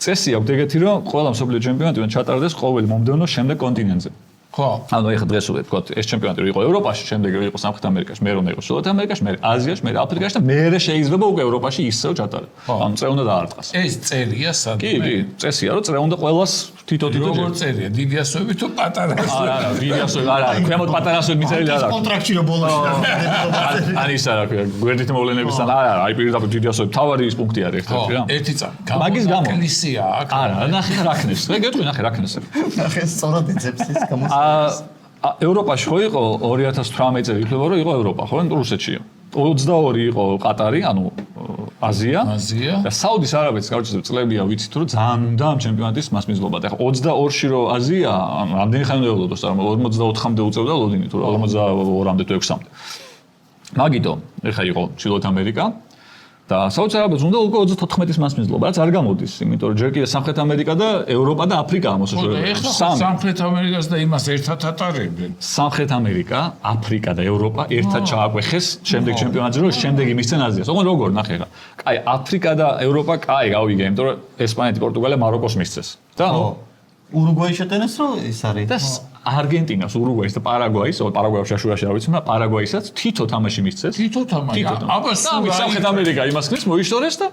S6: წესი აქვს ეგეთი რომ ყველა მსოფლიო ჩემპიონატი უნდა ჩატარდეს ყოველ მომდევნო შემდეგ კონტინენტზე. ხო. ანუ ეხლა დღეს ვთქვათ ეს ჩემპიონატი იყო ევროპაში, შემდეგ იყო სამხრეთ ამერიკაში, მე რომ იყო ჩრდილოეთ ამერიკაში, მე აზიაში, მე აფრიკაში და მე შეიძლება უკვე ევროპაში ისევ ჩატარდეს. ანუ წრე უნდა დაარტყას.
S3: ეს წერია სადმე?
S6: კი, წესია რომ წრე უნდა ყველას თითო-თითო
S3: როგორ წერია? დიდი ასოები თუ პატარა ასოები?
S6: არა, დიდი ასოები არა, ქვემოთ პატარა ასოები მიწერილი არა.
S2: კონტრაქტში რომ ბოლოში
S6: არ ის არა, გვერდით მოვლენებისთან არა, აი პირდაპირ დიდი ასოები თავარი ის პუნქტი არის ერთ-ერთი რა.
S3: ერთი წამი.
S6: მაგის გამო
S3: ეკლესია აქ.
S6: არა, ნახე რა ქნეს. მე გეტყვი ნახე რა ქნეს.
S2: ნახე სწორად ეძებს ის გამოს
S6: ევროპაში ხო იყო 2018 წელი იქნება რომ იყო ევროპა ხო რუსეთშია 22 იყო ყატარი ანუ აზია და საუდის არაბეთის გარჩევის წლებია ვიცით რომ ძალიან უნდა ამ ჩემპიონატის მასპინძლობა და 22-ში რომ აზია რამდენი ხანი უნდა ველოდოს არა 54-მდე უწევდა ლოდინი თუ 42-მდე თუ 6-მდე მაგიტო ეხა იყო ჩრდილოეთ ამერიკა და საუდის არაბეთს უნდა უკვე 34-ის მასპინძლობა რაც არ გამოდის იმიტომ რომ ჯერ კიდევ სამხრეთ ამერიკა და ევროპა და აფრიკაა მოსაშორებელი
S3: სამხრეთ ამერიკას და იმას ერთად ატარებდნენ
S6: სამხრეთ ამერიკა, აფრიკა და ევროპა ერთად ჩააკვეხეს შემდეგ ჩემპიონატზე რომ შემდეგი მისცენ აზიას. ოღონდ როგორ ნახე ხა. კაი, აფრიკა და ევროპა კაი გავიგე, იმიტომ რომ ესპანეთი, პორტუგალია მაროკოს მისცეს. და
S2: ურუგვაი შეტენეს რომ ეს არის
S6: და არგენტინას, ურუგვაის და პარაგვაის, პარაგვაიში შუაში არ ვიცი, მაგრამ პარაგვაისაც თითო თამაში მისცეს.
S3: თითო თამაში. აბა
S6: სამხრეთ ამერიკა იმას ხრის მოიშორეს და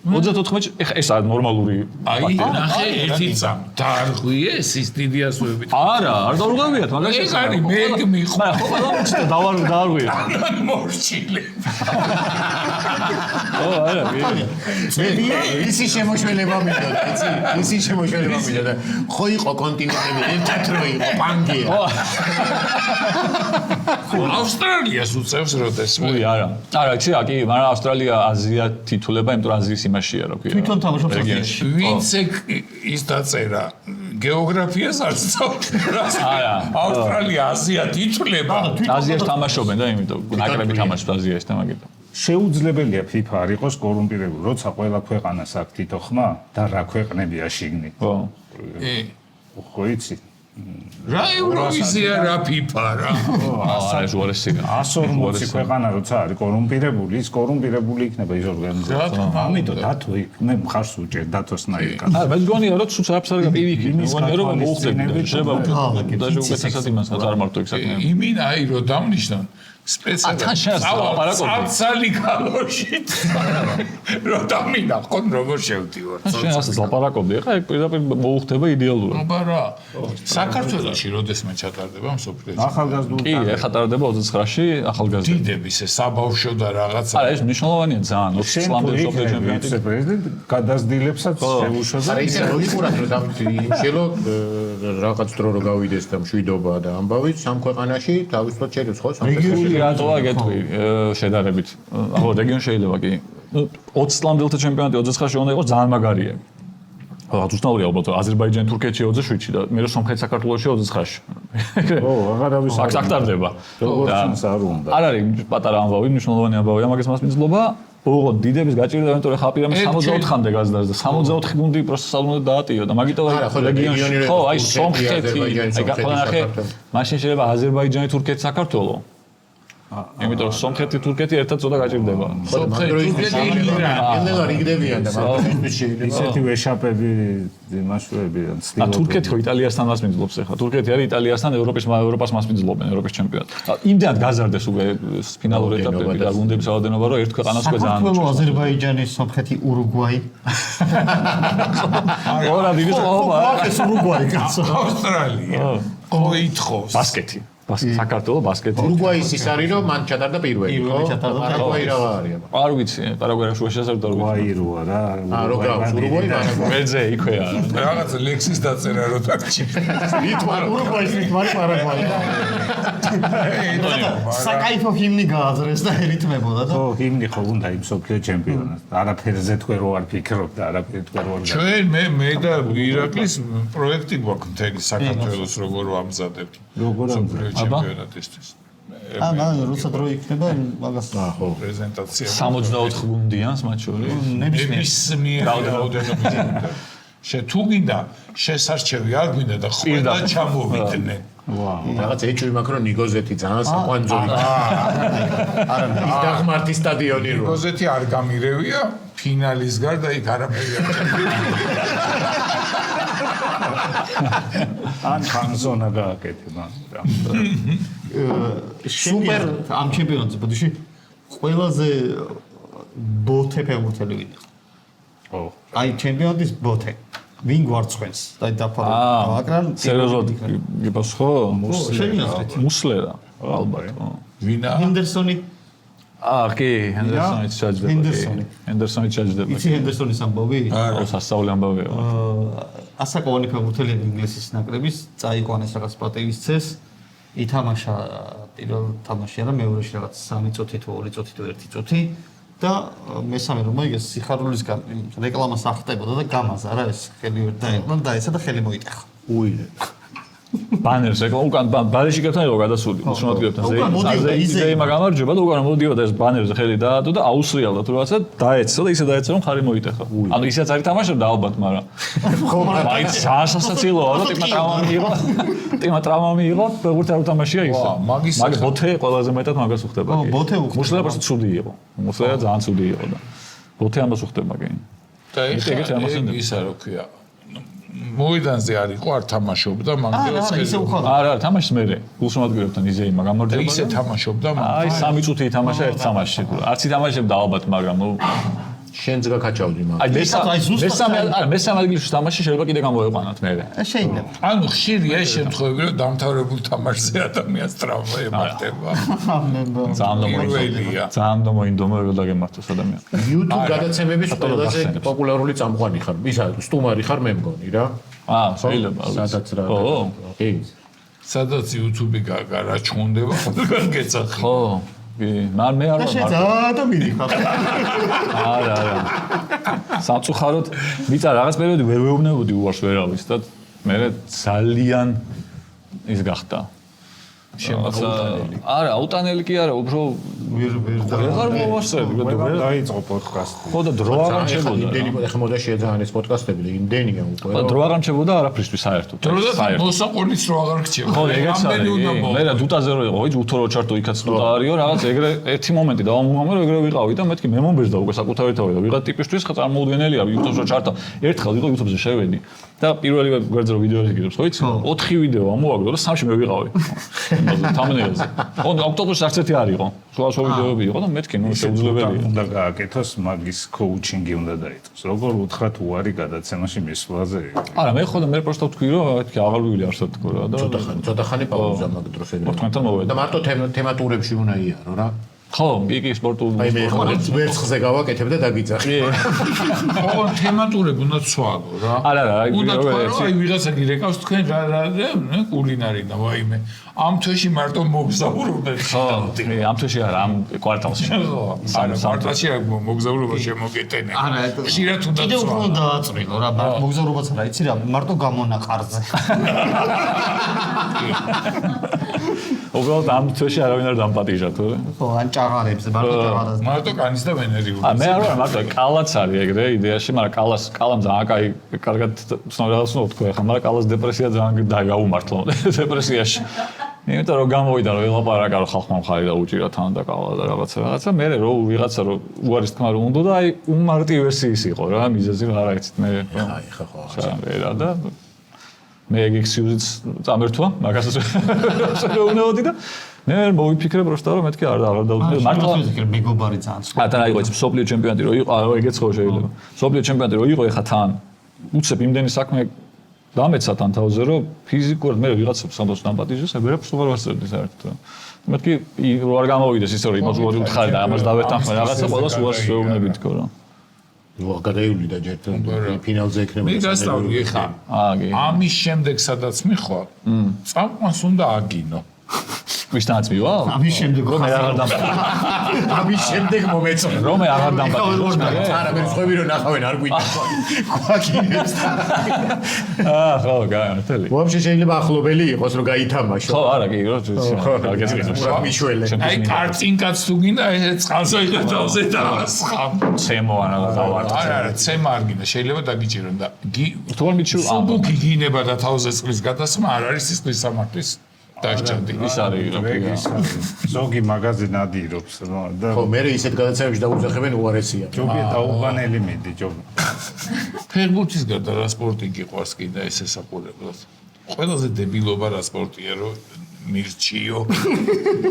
S6: 34-ში ეხა ეს არის ნორმალური
S3: აი ნახე ერთი წამ დაარღვიეს ის დიდი ასოებით.
S6: არა, არ დაურღვევიათ, მაგაში
S3: ეს არის მეგმი ხო
S6: ხო და დაარღვიეთ.
S3: მორჩილე.
S6: არა,
S1: ისი შემოშველება მინდოდა, იცი? ისი შემოშველება მინდოდა. ხო იყო კონტინენტები, ერთად რო იყო პანგია.
S3: ავსტრალიას უწევს როდესმე.
S6: არა. არა, იცი, აკი, მაგრამ ავსტრალია აზია თითულება, იმიტომ აზიის იმაშია, რა ქვია.
S2: თვითონ თამაშობს აზიაში.
S3: ვინც ის დაწერა გეოგრაფიას არ სწავლობს.
S6: არა.
S3: ავსტრალია აზია თითულება.
S6: აზიაში თამაშობენ და იმიტომ ნაკრები თამაშობს აზიაში და მაგით.
S4: შეუძლებელია FIFA არ იყოს კორუმპირებული, როცა ყველა ქვეყანას აქვს თითო ხმა და რა ქვეყნებია შიგნით.
S6: ხო.
S4: ხო იცი.
S3: რა ევროვიზია რა FIFA რა.
S6: არა, ეს უარესია.
S4: 140 ქვეყანა როცა არის კორუმპირებული, ის კორუმპირებული იქნება ის ორგანიზაცია. ამიტომ დათო იქ მე მხარს უჭერ დათოსნაირკა.
S6: არა, მე მგონია რომ სულ საფსარ გაპირიქით. მე მგონია რომ მოუხდები შეება და უკეთესად იმას წარმართო ეგ საქმე.
S3: იმინ აი რომ დამნიშნონ სპეციალურად ცალი კალორიით რო დამინახონ როგორ შევდივარ
S6: შენ ასე ლაპარაკობდი ხა ეგ პირდაპირ მოუხდება იდეალურად
S3: აბა რა საქართველოში როდესმე ჩატარდება მსოფლიოში
S4: ახალგაზრდული
S6: კი ეხა ტარდება 29-ში ახალგაზრდა
S3: დიდების ეს საბავშვო და რაღაცა
S6: არა ეს მნიშვნელოვანია ძალიან 20 წლამდე მსოფლიო ჩემპიონატი
S4: პრეზიდენტ გადასდილებსაც შეუშვა და
S1: არა ისე რო იყურათ რომ დამშელო რაღაც დრო რო გავიდეს და მშვიდობა და ამბავი სამ ქვეყანაში თავისუფლად შეიძლება ხო
S6: რეგიონი რატოა გეტყვი შედარებით ახლა რეგიონი შეიძლება კი 20 წლამდელთა ჩემპიონატი 29-ში უნდა იყოს ძალიან მაგარია რაღაც უცნაურია ალბათ აზერბაიჯანი თურქეთში 27-ში და მე რო სომხეთი საქართველოში 29-ში
S4: ო აღარავის
S6: აქ ტარდება
S4: როგორც არ უნდა
S6: არ არის პატარა ამბავი მნიშვნელოვანი ამბავია მაგას მასპინძლობა ოღონდ დიდების გაჭირდა იმიტომ რომ ხა პირამი 64-მდე გაზდარდა 64 გუნდი პროცესალ უნდა დაატიო და მაგიტო რეგიონი ხო აი სომხეთი აი გახანახე მაშინ შეიძლება აზერბაიჯანი თურქეთი საქართველო იმიტომ რომ სომხეთი თურქეთი ერთად წოდა გაჭირდება
S1: ნელ რიგდებიან და მაგის შეიძლება
S4: ისეთი ვეშაპები მასშტაბები
S6: და თურქეთი ხო იტალიასთან მასპინძლობს ახლა თურქეთი არის იტალიასთან ევროპას მასპინძლობენ ევროპის ჩემპიონატი იმდენად გაზარდეს უკვე ფინალურ ეტაპებში და გუნდების რაოდენობა რომ ერთ ქვეყანას უკვე ძალიან
S2: საქართველო აზერბაიჯანი სომხეთი ურუგვაი
S6: ორად ის ყობა
S2: ეს ურუგვაი კაცო
S3: ავსტრალია ხო ითხოვს
S6: ბასკეთი საქართველოს ბასკეთი
S1: ურუგვაის ის არის რომ მან ჩატარდა პირველი ხო პარაგვაი რა არის აბა
S6: არ ვიცი პარაგვაი შუაში ასარ
S4: ვაიროა რა
S1: რო გავს ურუგვაი
S6: მეძე იქვეა
S3: რაღაც ლექსის დაწერა რო დაგჭი
S2: ურუგვაის მითმარი პარაგვაი საკაიფო ჰიმნი გააზრეს და ერითმებოდა და
S4: ხო ჰიმნი ხო უნდა იმ სოფლიო ჩემპიონატს არაფერზე თქვენ რო არ ფიქრობ და არაფერ თქვენ რო არ
S3: ჩვენ მე და ირაკლის პროექტი გვაქვს მთელი საქართველოს როგორ ვამზადებთ
S4: როგორ ამბობ
S3: ჩემპიონატისთვის.
S2: ანა როცა დრო იქნება მაგას
S1: ხო
S3: პრეზენტაცია
S6: 64 გუნდიანს მათ შორის
S3: ნებისმიერ რაოდენობით. თუ გინდა შესარჩევი არ გვინდა და ყველა ჩამოვიდნენ.
S4: ვაუ
S1: რაღაც ეჭვი მაქვს რომ ნიგოზეთი ძალიან საყვანძური არა ის დაღმართის სტადიონი რო
S3: ნიგოზეთი არ გამირევია ფინალის გარდა იქ არაფერი არ
S4: ან ხანზონა გააკეთება
S2: სუპერ ამ ჩემპიონატზე ბოდიში ყველაზე ბოთე ფეხბურთელი ვინ
S4: ო
S2: აი ჩემპიონატის ბოთე ვინ გვარცხენს და დაფარო აკრან
S6: სერიოზულად გიბას ხო
S2: შეგინახეთ
S6: მუსლერა ალბათ
S3: ვინა
S2: ჰენდერსონი
S6: კი ჰენდერსონიც ჩაჯდება ჰენდერსონიც ჩაჯდება
S2: იცი ჰენდერსონის ამბავი
S6: ო სასწაული ამბავია
S2: ასაკოვანი ფეხბურთელი ინგლისის ნაკრების წაიყვანეს რაღაც პატივისცეს ითამაშა პირველ თამაში არა მეორეში რაღაც 3 წუთი თუ 2 წუთი თუ 1 წუთი და მესამე რომ მოიგეს სიხარულისგან რეკლამას ახტებოდა და გამაზა რა ეს ხელი ვერ დაეყნა და ესა და ხელი მოიტეხა
S1: უილე
S6: ბანერს ეკლა უკან ბარეში გებთან იყო გადასული შემოდგებთან ზეიმა გამარჯობა და უკან მოდიოდა ეს ბანერზე ხელი დაადო და აუსრიალდა თუ რაღაცა დაეცო და ისე დაეცო რომ ხარი მოიტეხა ანუ ისაც არ ითამაშებდა ალბათ მაგრამ აი სასაცილოა რომ ტიმა ტრავმა მიიღო ფეხბურთი არ უთამაშია ისე მაგ ბოთე ყველაზე მეტად მაგას უხდება კი
S2: ბოთე უხდება
S6: მუსლერა просто ცუდი იყო მუსლერა ძალიან ცუდი იყო და ბოთე ამას უხდება კი
S3: და ისა რო ქვია მოედანზე არ იყო არ თამაშობდა მაგდროს
S6: არა თამაშს მერე გულშემატკივრებთან იზეიმა გამარჯვება
S3: ისე თამაშობდა
S6: აი 3 წუთი ითამაშა ერთ თამაშში არც ითამაშებდა ალბათ მაგრამ
S1: შენც გაკაჩავდი მაგ.
S6: აი მესამე ადგილში თამაში შეიძლება კიდე გამოეყვანათ მე.
S2: შეიძლება.
S3: ანუ ხშირია ეს შემთხვევები, რომ დამთავრებულ თამაშზე ადამიანს ტრავმა ემართება.
S6: ძალიან მოინდომა რომ დაგემართოს ადამიანი.
S1: YouTube გადაცემების ყველაზე პოპულარული წამყვანი ხარ. ისა სტუმარი ხარ მე მგონი რა.
S6: შეიძლება.
S1: სადაც რა. კი.
S3: სადაც YouTube-ი გაგარაჩხუნდება, გეცახი.
S6: ხო. მე არ ვარ.
S2: და მიდიხარ.
S6: არა. სამწუხაროდ მიწა რაღაც პერიოდი ვერ ვეუბნებოდი უარს ვერავის და მე ძალიან ის გახდა. არა, აუტანელი კი არა, უფრო ვეღარ მოვასწრები,
S4: ვერ დაიწყო პოდკასტი.
S6: ხო და დრო არ ამჩებოდა.
S1: იმდენი ხე მოდა შეძაან ეს პოდკასტები და იმდენია უკვე.
S6: ხო, დრო არ ამჩებოდა არაფრისთვის საერთოდ.
S3: მოსაყოლიც რო აღარ გრჩება.
S6: ხო, ეგეც არის. მე რა დუტაზე რო იყო, იცი უთო რო ჩარტო იქაც დუტა არისო, რაღაც ეგრე ერთი მომენტი დავამუამე რომ ეგრე ვიყავი და მეთქი მე მომბეჭდა უკვე საკუთავითავი და ვიღა ტიპისთვის ხა წარმოუდგენელია YouTube-ს რო ჩარტო. ერთხელ იყო YouTube-ზე შევედი და პირველი გვერდზე რო ვიდეოები გიყავს, ხო იცი? 4 ვიდეო ამოვაგდო და 3-ში მე ვიყავი. თამნელზე. ხო, ოქტომბერში არც ერთი არ იყო. სხვა ვიდეოები იყო და მეთქი ნუ შეუძლებელია.
S4: უნდა გააკეთოს მაგის კოუჩინგი უნდა დაიწყოს. როგორ უთხრათ უარი გადაცემაში მისვლაზე?
S6: არა, მე ხოდა მე პროსტა ვთქვი რომ მეთქი აღარ ვივილი არსად თქო რა და
S1: ცოტა ხანი პაუზა მაგ დროს ეგრე.
S6: თქვენთან მოვედი.
S1: და მარტო თემატურებში უნდა იარო რა.
S6: ხო, იგი სპორტულ
S1: აი მე ვერცხლზე გავაკეთებ და დაგიძახი.
S3: ხო, თემატურები უნდა ცვალო რა.
S6: არა,
S3: უნდა თქვა რომ აი ვიღაცა გირეკავს თქვენ რა კულინარი და ვაიმე. ამ თვეში მარტო მოგზაურობენ.
S6: ხო, ამ თვეში არა, ამ კვარტალში.
S3: არა, კვარტალში მოგზაურობა შემოგეტენე.
S2: არა,
S3: ხშირად უნდა
S2: კიდევ უფრო დააწრილო რა, მოგზაურობაც რა, იცი რა, მარტო გამონაყარზე.
S6: უბრალოდ ამ თვეში არავინ არ დამპატიჟა თუ?
S2: ხო, ან ჭაღარებზე, მარტო ჭაღარაზე.
S3: მარტო კანის და ვენერიული.
S6: მე არ ვარ მარტო კალაც არის ეგრე იდეაში, მაგრამ კალამ ძალიან კაი კარგად ცნობილს ვთქვა ახლა, მაგრამ კალას დეპრესია ძალიან გაუმართლა დეპრესიაში. იმიტომ რომ გამოვიდა რომ ელაპარაკა რომ ხალხმა მხარი დაუჭირა თან და კალა და რაღაცა მე რო ვიღაცა რომ უარის თქმა რომ უნდა და აი უმარტივესი იყო რა მიზეზი რა არაიცით მე
S1: აი ხა ხო.
S6: რა და მე ექსკიუზიც წამერთვა მაგასაც შეუნეოდი და მე მოვიფიქრე პროსტა რომ მეთქი არ დავუდგე მართლა
S2: მეგობარი ძალიან სხვა.
S6: თან აიღო ეს სოფლიო ჩემპიონატი რო იყო ეგეც ხო შეიძლება სოფლიო ჩემპიონატი რო იყო ეხა თან უცებ იმდენი საქმე დამეცა თან თავზე რომ ფიზიკურად მე ვიღაცებს სანდოს დამპატიჟეს ეგრე სულ არ ვასწრებდი საერთოდ მეთქი რო არ გამოვიდეს ისე რომ იმას უარი უთხარი და ამას დავეთანხმე რაღაცა ყველას უარს ვეუბნები თქო რა
S1: ნუ გადაიული და ჯერ ფინალზე ექნება
S3: მე გასწავლი ხა ამის შემდეგ სადაც მიხვალ წამყვანს უნდა აგინო
S6: ვისთანაც მივალ?
S2: ამის შემდეგ
S6: რომ მე აღარ დამპატიჟე.
S1: ამის შემდეგ მომეწონა.
S6: რომ მე აღარ დამპატიჟე.
S1: არა, მე სხვები რომ ნახავენ არ გვიდა. გვაკინებს.
S6: ხო, გაიართელი.
S1: ვაფშე შეიძლება ახლობელი იყოს რომ გაითამაშო.
S6: ხო, არა, კი, რომ
S1: რა მიშველე.
S3: აი, კარწინკაც თუ გინდა, ეს წყალზე იღეთავზე და ასხამ.
S6: ცემო არა დავართ.
S3: არა, ცემა არ გინდა, შეიძლება დაგიჭირონ და
S6: თუ არ მიჩვევ,
S3: სუბუქი გინება და თავზე წყლის გადასმა არ არის სისხლის სამართლის დაჭადი.
S6: ის არის
S4: ზოგი მაგაზინ ადირობს და
S1: ხო, მე ისეთ გადაცემებში დაუძახებენ უარესია.
S4: ჯობი დაუღანელი მიდი, ჯობი.
S3: ფეხბურთის გარდა რა სპორტი გიყვარს კიდე ეს ესაყურებლად? ყველაზე დებილობა რა სპორტია, რომ მირჩიო.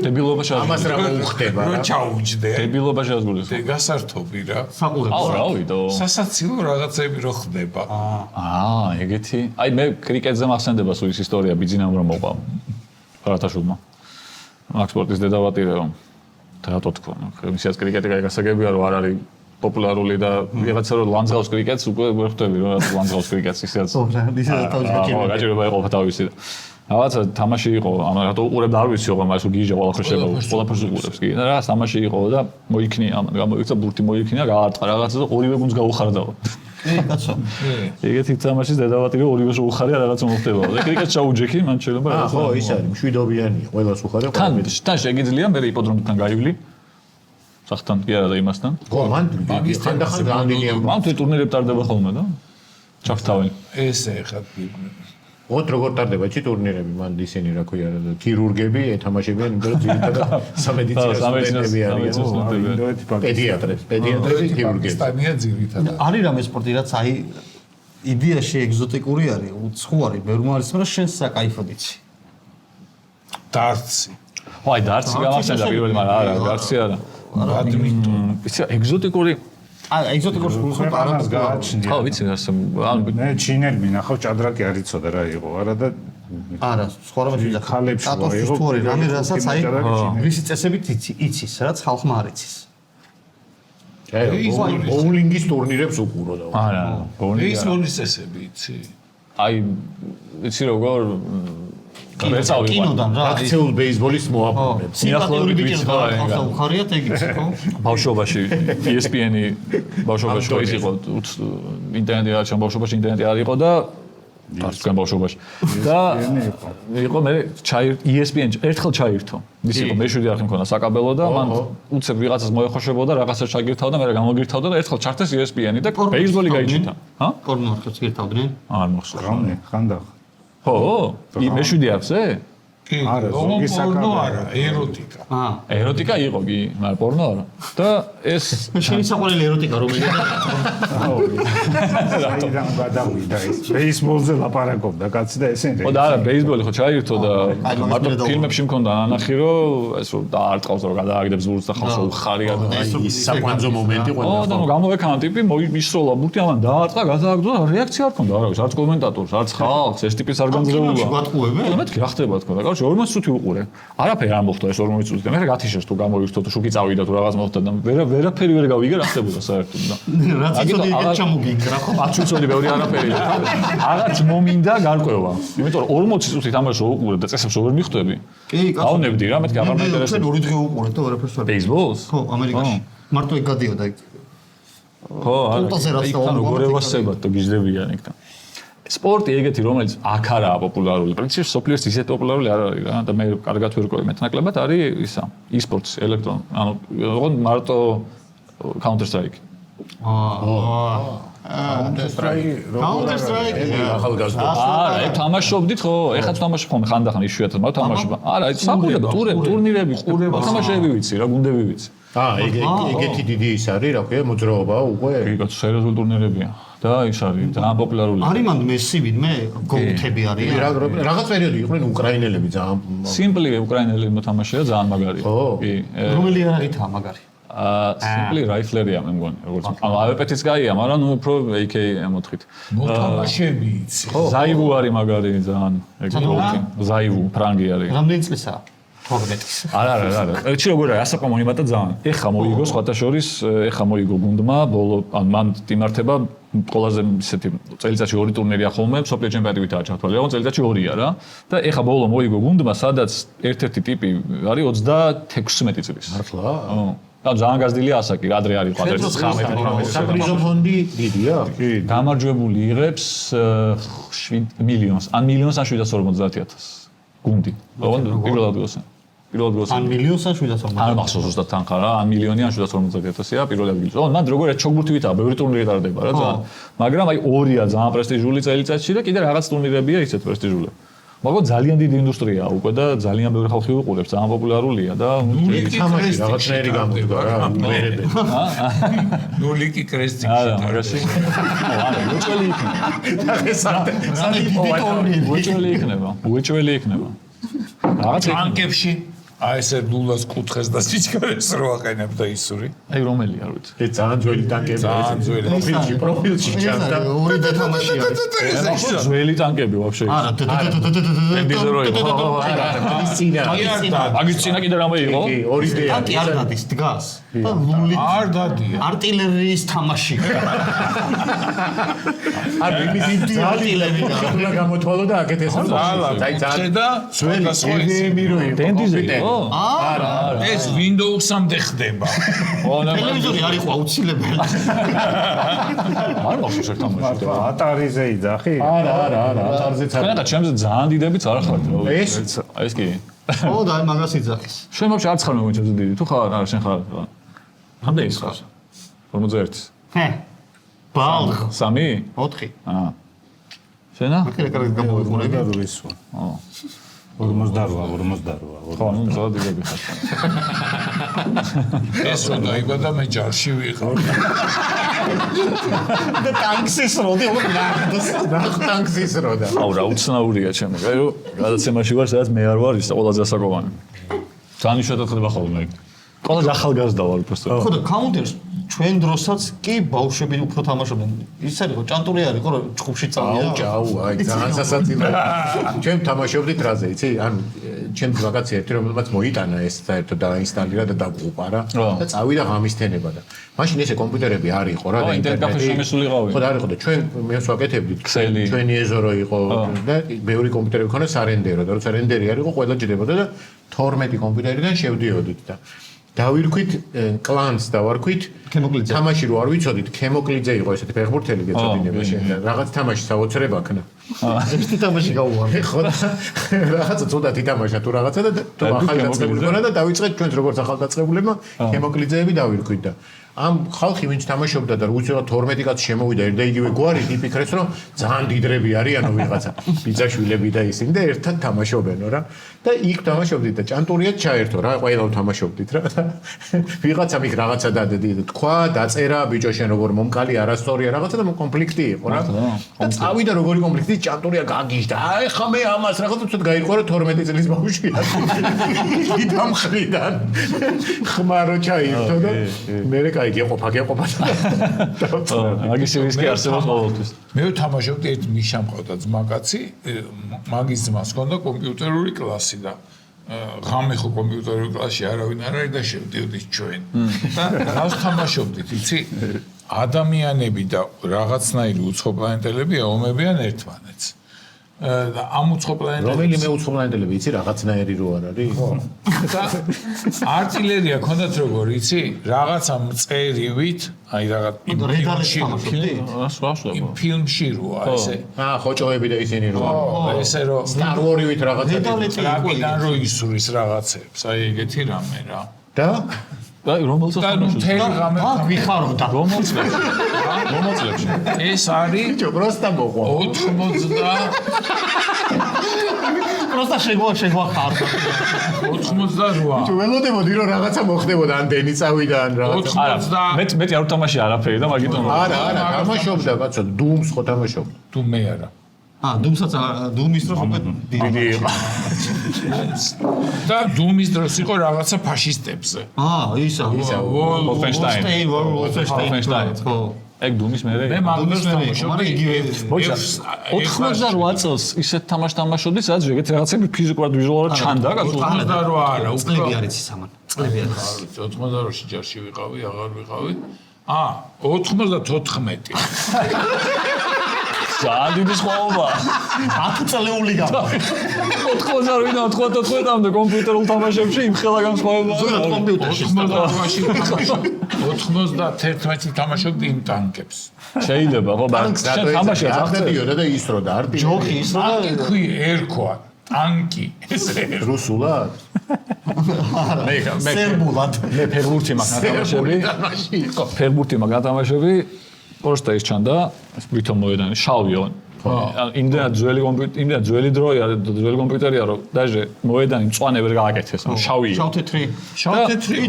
S6: დებილობა შეაძლოა.
S1: ამას რა მოუხდება რა?
S3: რო ჩაუჯდე.
S6: დებილობა შეაძლოა.
S3: გასართობი რა.
S2: საყურებლო.
S6: რა ვიდო.
S3: სასაცილო რაღაცები რო ხდება.
S6: ეგეთი. აი მე კრიკეტზე მახსენდება სულ ის ისტორია ბიძინამ რომ მოყვა. ფარათაშვილმა. მაგ სპორტის დედავატირე რომ რატო თქვა, იმისაც კრიკეტი გაიგასაგებია რომ არ არის პოპულარული და ვიღაცა რომ ლანძღავს კრიკეტს უკვე ვერ ხვდები რომ ლანძღავს კრიკეტს ისაც.
S2: ხო, ისე თავის
S6: ხო, გაჭირება იყო თავისი და რაღაცა თამაში იყო, ანუ რატო უყურებდა არ ვიცი ხო, მაგრამ გიჟა ყველაფერს შეგვაქვს, ყველაფერს უყურებს კი. და რა თამაში იყო და მოიქნია, გამოიქცა ბურთი მოიქნია, გაარტყა რაღაცა და ორივე გუნდს გაუხარდაო.
S2: კაცო.
S6: ეგეთი თამაშის დედავატირე ორივე უხარია რაღაცა მოხდებოდა. და კრიკეტს ჩაუჯექი, მან შეიძლება რაღაცა.
S1: ხო, ის არის, მშვიდობიანია, ყველას უხარია.
S6: თან შეგიძლია მე იპოდრომთან გაივლი. სახთან კი არა და იმასთან.
S1: ხო, მან ხანდახან განდინია.
S6: მან თუ ტურნირები ტარდება ხოლმე და ჩაქთავენ.
S3: ესე ხა
S1: ოღონდ როგორ ტარდება ჩი ტურნირები მან ისინი რა ქვია ქირურგები ეთამაშებიან იმიტომ რომ ძირითადად სამედიცინო სტუდენტები არიან პედიატრები ქირურგები
S3: სტანია ძირითადად
S2: არის რამე სპორტი რაც აი იდეაში ეგზოტიკური არის უცხოარი ბევრმა არის მაგრამ შენ საკაიფოდ იცი
S3: დარტსი
S6: ხო აი დარტსი გამახსენდა პირველი მაგრამ არა დარტსი არა
S3: ბადმინტონი
S6: იცი ეგზოტიკური
S2: ეგზოტიკურ სკულს ხო
S4: ქვეყანას გააჩნია.
S6: ხო, ვიცი, ასე
S4: მე ჩინელი მინახავ ჭადრაკი არ იცოდა რა იყო, არა და
S2: არა, სხვა რამე ვიდა.
S4: ქალებში
S2: სტატუსის
S4: იყო,
S2: თორე რამე რასაც აი
S4: ჭადრაკი ჩინელი.
S2: ვისი წესებით იცის, რაც ხალხმა არ იცის.
S1: ბოულინგის ტურნირებს უყურო და
S6: არა,
S3: ბეისბოლის წესები იცი?
S6: აი იცი როგორ ვეცავი
S2: კინოდან რა
S1: აქციულ ბეისბოლის მოაბუნებს.
S2: სიმპათიური ბიჭებს ხალხს უხარიათ ეგ იცი ხო?
S6: ბავშვობაში ESPN-ი ბავშვობაში ხო ის იყო ინტერნეტი არ ჩამ ბავშვობაში ინტერნეტი არ იყო და თქვენ ბავშვობაში და იყო მე ESPN ერთხელ ჩაირთო ის იყო მე-7 არხი მქონდა საკაბელო და მან უცებ ვიღაცას მოეხოშებოდა რაღაცას ჩაგირთავდა და მე გამოგირთავდა და ერთხელ ჩართეს ESPN-ი და ბეისბოლი გაიჩიტა ჰა
S2: პორნო არხებს გირთავდნენ
S6: არ მოხსნა
S4: რამე ხანდახ
S6: ხო მე-7 არხზე
S4: არა ზოგი
S3: პორნო არა, ეროტიკა.
S6: ეროტიკა იყო კი, მაგრამ პორნო არა. და ეს
S2: შენი საყვარელი ეროტიკა რომელია?
S4: საიდან გადავიდა ეს ბეისბოლზე ლაპარაკობდა კაცი და ესენი.
S6: ხო და არა ბეისბოლი ხო ჩაირთო და მარტო ფილმებში მქონდა ანახი რომ ეს რომ დაარტყავს რომ გადააგდებს ზურგს და ხალხს უხარია და
S1: ის საკვანძო მომენტი ყველა.
S6: ხო და ნუ გამოვექანა ტიპი მისროლა ბურთი ამან დაარტყა გადააგდო და რეაქცია არ ქონდა არავის არც კომენტატორს არც ხალხს ეს ტიპის არ განძლეულა.
S2: გვატყუებენ?
S6: მეთქი რა ხდება თქო და კაცი 40 წუთი უყურე. არაფერი არ მოხდა ეს 40 წუთი და მე გათიშეს თუ გამოირთო თუ შუქი წავიდა თუ რაღაც მოხდა და ვერაფერი ვერ გავიგე რა ხდებოდა საერთოდ და
S2: რაც იცოდი ეგ ჩამოგიქრა ხო?
S6: აცუცოდი ბევრი არაფერი. რაღაც მომინდა გარკვევა. იმიტომ რომ 40 წუთი თამაში უყურე და წესებს ვერ მიხვდები.
S2: კი, კაცო.
S6: ავნებდი რა მეთქი აღარ მაინტერესებს.
S2: ჩვენ 2 დღე უყურეთ და ვერაფერს ვერ.
S6: ბეისბოლს?
S2: ხო, ამერიკაში. მარტო ეგ გადიოდა იქ.
S6: ხო, იქ გორევასებად და გიჟდებიან იქ და სპორტი ეგეთი რომელიც აქ არაა პოპულარული. პრინციპში სოფლიოს ისეთ პოპულარული არ არის რა და მე კარგად ვერკვევი მეტნაკლებად არის ისა e-sports ელექტრონ ანუ ოღონდ მარტო Counter Strike.
S2: Counter Strike.
S6: არა, ეგ თამაშობდით ხო? ეხლა თამაშობ ხომ ხანდახან იშვიათად მაგრამ თამაშობ. არა, საკუთრება ტურნირები ყურება, თამაშები ვიცი რა, გუნდები ვიცი.
S1: ეგეთი დიდი ის არის, რა ქვია, მოძრაობა უკვე.
S6: კი, კაცო, სერიოზული ტურნირებია. და ის არის ძალიან პოპულარული.
S2: არის მანდ მესი ვინმე გოუთები არიან.
S1: რაღაც პერიოდი იყვნენ უკრაინელები ძალიან.
S6: სიმპლი უკრაინელი მოთამაშეა ძალიან მაგარი. კი.
S2: რომელი არითაა მაგარი?
S6: სიმპლი რაიფლერია მე მგონი, როგორც ანუ AWP-იც გაია, მაგრამ ნუ უფრო AK მოთხით.
S3: მოთამაშეები იცი.
S6: ზაივუ არის მაგარი ძალიან. ეგ ზაივუ ფრანგი არის.
S2: რამდენი წლისაა? 12-ის.
S6: არა. ეჩი როგორ არის, ასაკო მოიმატა ძალიან. ეხა მოიგო სხვათა შორის, ეხა მოიგო გუნდმა, ბოლო ან მან იმართება ყველაზე ისეთი წელიწადში 2 ტურნირია ხოლმე, სოფლიო ჩემპიონატებითაა ჩართული, მაგრამ წელიწადში 2-ია რა. და ეხა ბოლო მოიგო გუნდმა, სადაც ერთ-ერთი ტიპი არის 36 წლის.
S1: მართლა?
S6: ხო. და ძალიან გაზრდილი ასაკი, ადრე არის 19-18.
S1: საპრიზო ფონდი დიდია?
S6: კი, გამარჯვებული იღებს 7 მილიონს, ან 1,750,000 გუნდი. ოღონდ პირველ ადგილზე.
S2: ან მილიონს ან 750.
S6: არ მახსოვს ზუსტად თანხა რა, ან მილიონი ან 750,000-ია პირველ ადგილზე. ოღონდ მან როგორ ჩოგბურთივითაა, ბევრი ტურნირი ტარდება რა ძალიან. მაგრამ აი 2-ია ძალიან პრესტიჟული წელიწადში და კიდე რაღაც ტურნირებია ისეთ პრესტიჟული. მაგრამ ძალიან დიდი ინდუსტრიაა უკვე და ძალიან ბევრი ხალხი უყურებს, ძალიან პოპულარულია და
S1: თამაში რაღაცნაირი გამოდგა რა, მერები.
S3: ნოლიკი კრესტი.
S6: არა, მაგაში. არა, უჭველი იქნება. უჭველი იქნება. რაღაც
S3: ტანკებში აი ესე ლულას კუთხეს და სიჩქარეს რო აყენებ და ისური.
S6: აი რომელი არ ვიცი.
S1: ეს ძალიან ძველი ტანკები.
S3: ძალიან ძველი.
S1: პროფილში ჩანდა.
S2: ორი და თამაში არის.
S6: ძველი ტანკები ვაფშე.
S2: არა,
S6: ტენდიზერო იყო.
S1: ის წინა.
S6: მაგის წინა კიდე რამე იყო?
S1: კი, ორი დეა.
S2: ტანკი არ დადის დგას. და ლული
S3: არ დადია.
S2: არტილერიის თამაში.
S1: არ იმის ძალიან შეფულა გამოთვალო და აკეთეს.
S3: ძალიან და
S1: ძველი ემირო იყო.
S6: ტენდიზერო?
S2: არა.
S3: ეს Windows-ამდე ხდება.
S2: ტელევიზორი არ იყო აუცილებელი.
S6: არ მახსოვს ერთ თამაში.
S4: ატარიზე იძახი?
S1: არა, ატარზეც არ.
S6: თქვენ ჩემზე ძალიან დიდებიც არ ხართ რა. ეს კი.
S2: ხო და აი მაგას იძახის.
S6: შენ ვაფშე არც ხარ მეგონი ჩემზე დიდი. თუ ხარ, არა შენ ხარ. რამდენი ის ხარ? 41.
S2: ბალხ
S6: 3?
S2: 4.
S6: აა. შენა?
S2: აკერე კარგად გამოვიყურები.
S4: და როისვა. 48.
S6: ხო, ნუ ზოგადად იგები ხარ.
S3: ეს რო დაიბადა მე ჯარში ვიყავ.
S2: და ტანკსის როდი
S1: რა ტანკსის როდა.
S6: აუ რა უცნაურია ჩემი. აი რომ გადაცემაში ვარ, სადაც მე არ ვარ ის ყველაზე ასაკოვანი. ძალიან იშვიათად ხდება ხოლმე. ყველაზე ახალგაზრდა ვარ უბრალოდ.
S2: ხო და Counter ჩვენ დროსაც კი ბავშვები უფრო თამაშობდნენ. ის არისო, ჭანტური არისო, რომ ჯგუფში წავიდა.
S1: აუ, აი ძალიან სასაცილოა. ჩვენ თამაშობდით რაზე, იცი? ანუ ჩემს მაგაცი ერთი რომელმაც მოიტანა ეს საერთოდ დაინსტალირა და დაგუყარა და წავიდა ღამისთენება და მაშინ ესე კომპიუტერები არ იყო რა და
S6: ინტერნეტი შემოსულიყავი.
S1: ხო და არ იყო და ჩვენ მეც ვაკეთებდით ჩვენი ეზორო იყო და ბევრი კომპიუტერი ქონა სარენდერო და როცა რენდერი არ იყო ყველა ჯდებოდა და 12 კომპიუტერიდან შევდიოდით და დავირქვით კლანს და ვარქვით
S2: ქემოკლიძე.
S1: თამაში რო არ ვიცოდით ქემოკლიძე იყო ესეთი ფეხბურთელი გეწოდინება შენ და რაღაც თამაში საოცრება ქნა
S2: ერთი თამაში გაუვარდი.
S1: ხო რაღაცა ცოტა თამაშა თუ რაღაცა და თუ ახალი დაწყებული ქონა და დავიწყეთ ჩვენც როგორც ახალ დაწყებულებმა ქემოკლიძეები დავირქვით და ამ ხალხი ვინც თამაშობდა და უცებ 12 კაცი შემოვიდა ერთ და იგივე გვარი იფიქრეს რომ ძალიან დიდრები არიანო ვიღაცა ბიძაშვილები და ისინი და ერთად თამაშობენო რა და იქ თამაშობდით და ჭანტურიად ჩაერთო რა ყველა თამაშობდით რა ვიღაცამ იქ რაღაცა თქვა დაწერა ბიჭო შენ როგორ მომკალი არასწორია რაღაცა და კონფლიქტი იყო რა და წავიდა როგორი კონფლიქტი ჭანტურია გაგიჟდა აი ხა მე ამას რაღაცა ცოტა გაიყარა 12 წლის ბავშვია დიდამ ხრიდან ხმარო ჩაირთო და მე კაი გეყოფა
S6: მაგის რისკი არსებობს ყოველთვის
S3: მე ვთამაშობდი ერთ მიშა მყავდა ძმაკაცი მაგის ძმას ჰქონდა კომპიუტერული კლასი და ღამე ხო კომპიუტერული კლასში არავინ არ არის და შევდიოდით ჩვენ და რას თამაშობდით იცი ადამიანები და რაღაცნაირი უცხოპლანეტელები ომებიან ერთმანეთს და ამ უცხოპლანეტელებს
S1: რომელიმე უცხოპლანეტელები იცი რაღაცნაირი რო არ არის ხო
S3: და არტილერია ქონდათ როგორ იცი რაღაცა მწერივით აი რაღაც ფილმში როა ესე
S1: ხოჭოები და ისინი როა
S3: ესე რომ
S1: Star Wars-ით რაღაცა
S3: ტრაკიდან რო ისურის რაღაცებს აი ეგეთი რამე რა
S1: და
S6: აი რომელსაც
S3: თამაშობ
S2: ვიხაროდა
S6: რომელ წლებში
S3: ეს არის
S1: ბიჭო პროსტა მოყვა
S2: 80 პროსტა შეგვახარდა
S3: 88
S1: ბიჭო ველოდებოდი რომ რაღაცა მოხდებოდა ან დენი წავიდა ან რაღაცა
S6: არა მეტი არ ვთამაში არაფერი და მაგიტომ
S1: არა თამაშობდა კაცო დუმს ხო თამაშობდა
S3: თუ მე არა
S2: დუმსაც დუმის დროს უკვე დიდი იყო
S3: და დუმის დროს იყო რაღაცა ფაშისტებზე
S2: ისა
S6: Wolfenstein ხო ეგ დუმის მერე
S3: მე მაგას თამაშობდი იგივე
S6: 88 წელს ისეთ თამაშს თამაშობდი სადაც ეგეთ რაღაცები ფიზიკურად ვიზუალურად ჩანდა კაცო
S3: 88 არა
S2: წლები არის ის ამან წლები არის
S3: 88-ში ჯარში ვიყავი აღარ ვიყავი 94
S6: ძალიან დიდი სხვაობა
S2: 10 წლეული გავა
S6: 90-ვიდან 94-მდე კომპიუტერულ თამაშებში იმხელა განსხვავება
S2: ზოგადად კომპიუტერში
S3: 88-ში 91-ში თამაშობდი იმ ტანკებს
S6: შეიძლება ხო მაგრამ თამაში
S1: აღწევდა და ისროდა არტი
S2: ჯოხი ისროდა
S3: თქვი ერქვა ტანკი ესე
S1: რუსულად
S6: მე
S2: სერბულად
S6: მე ფეხბურთი მაგ თამაშები პროსტა ის ჩანდა ვითომ მოედანი შავიო იმდენად ძველი დროია ძველი კომპიუტერია რომ დაჟე მოედანი მწვანე ვერ გააკეთეს შავია
S2: შავთეთრი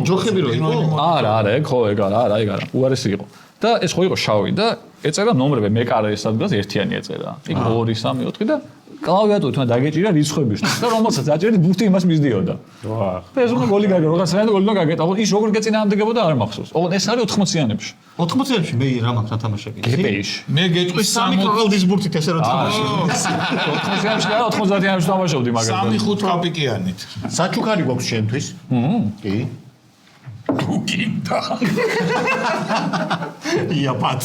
S2: ჯოხები რო იყო
S6: არა ეგ ხო ეგ არა ეგ არა უარესი იყო და ეს ხო იყო შავი და ეწერა ნომრები მეკარე სადღაც ერთიანი ეწერა იქ 2 3 4 და კლავიატურით უნდა დაგეჭირა რიცხვებისთვის და რომელსაც აჭერდი ბურთი იმას მისდიოდა. ვაა. ეს უნდა გოლი გაგე, როგორც საერთოდ გოლი უნდა გაგეტა. ის როგორ გეწინააღმდეგებოდა არ მახსოვს. ოღონდ ეს არის 80-იანებში.
S2: 80-იანებში მე რა მაქვს თამაშები.
S6: გპ-ში.
S3: მე გეტყვი
S2: 3 კაღალდის ბურთით ესე რომ თამაში.
S6: 80-იანებში და 90-იანებში თამაშობდი მაგას.
S3: 3-5 კაპიკიანით.
S1: საჩუქარი გვაქვს შენთვის? კი.
S3: თუ გინდა.
S2: იაპად.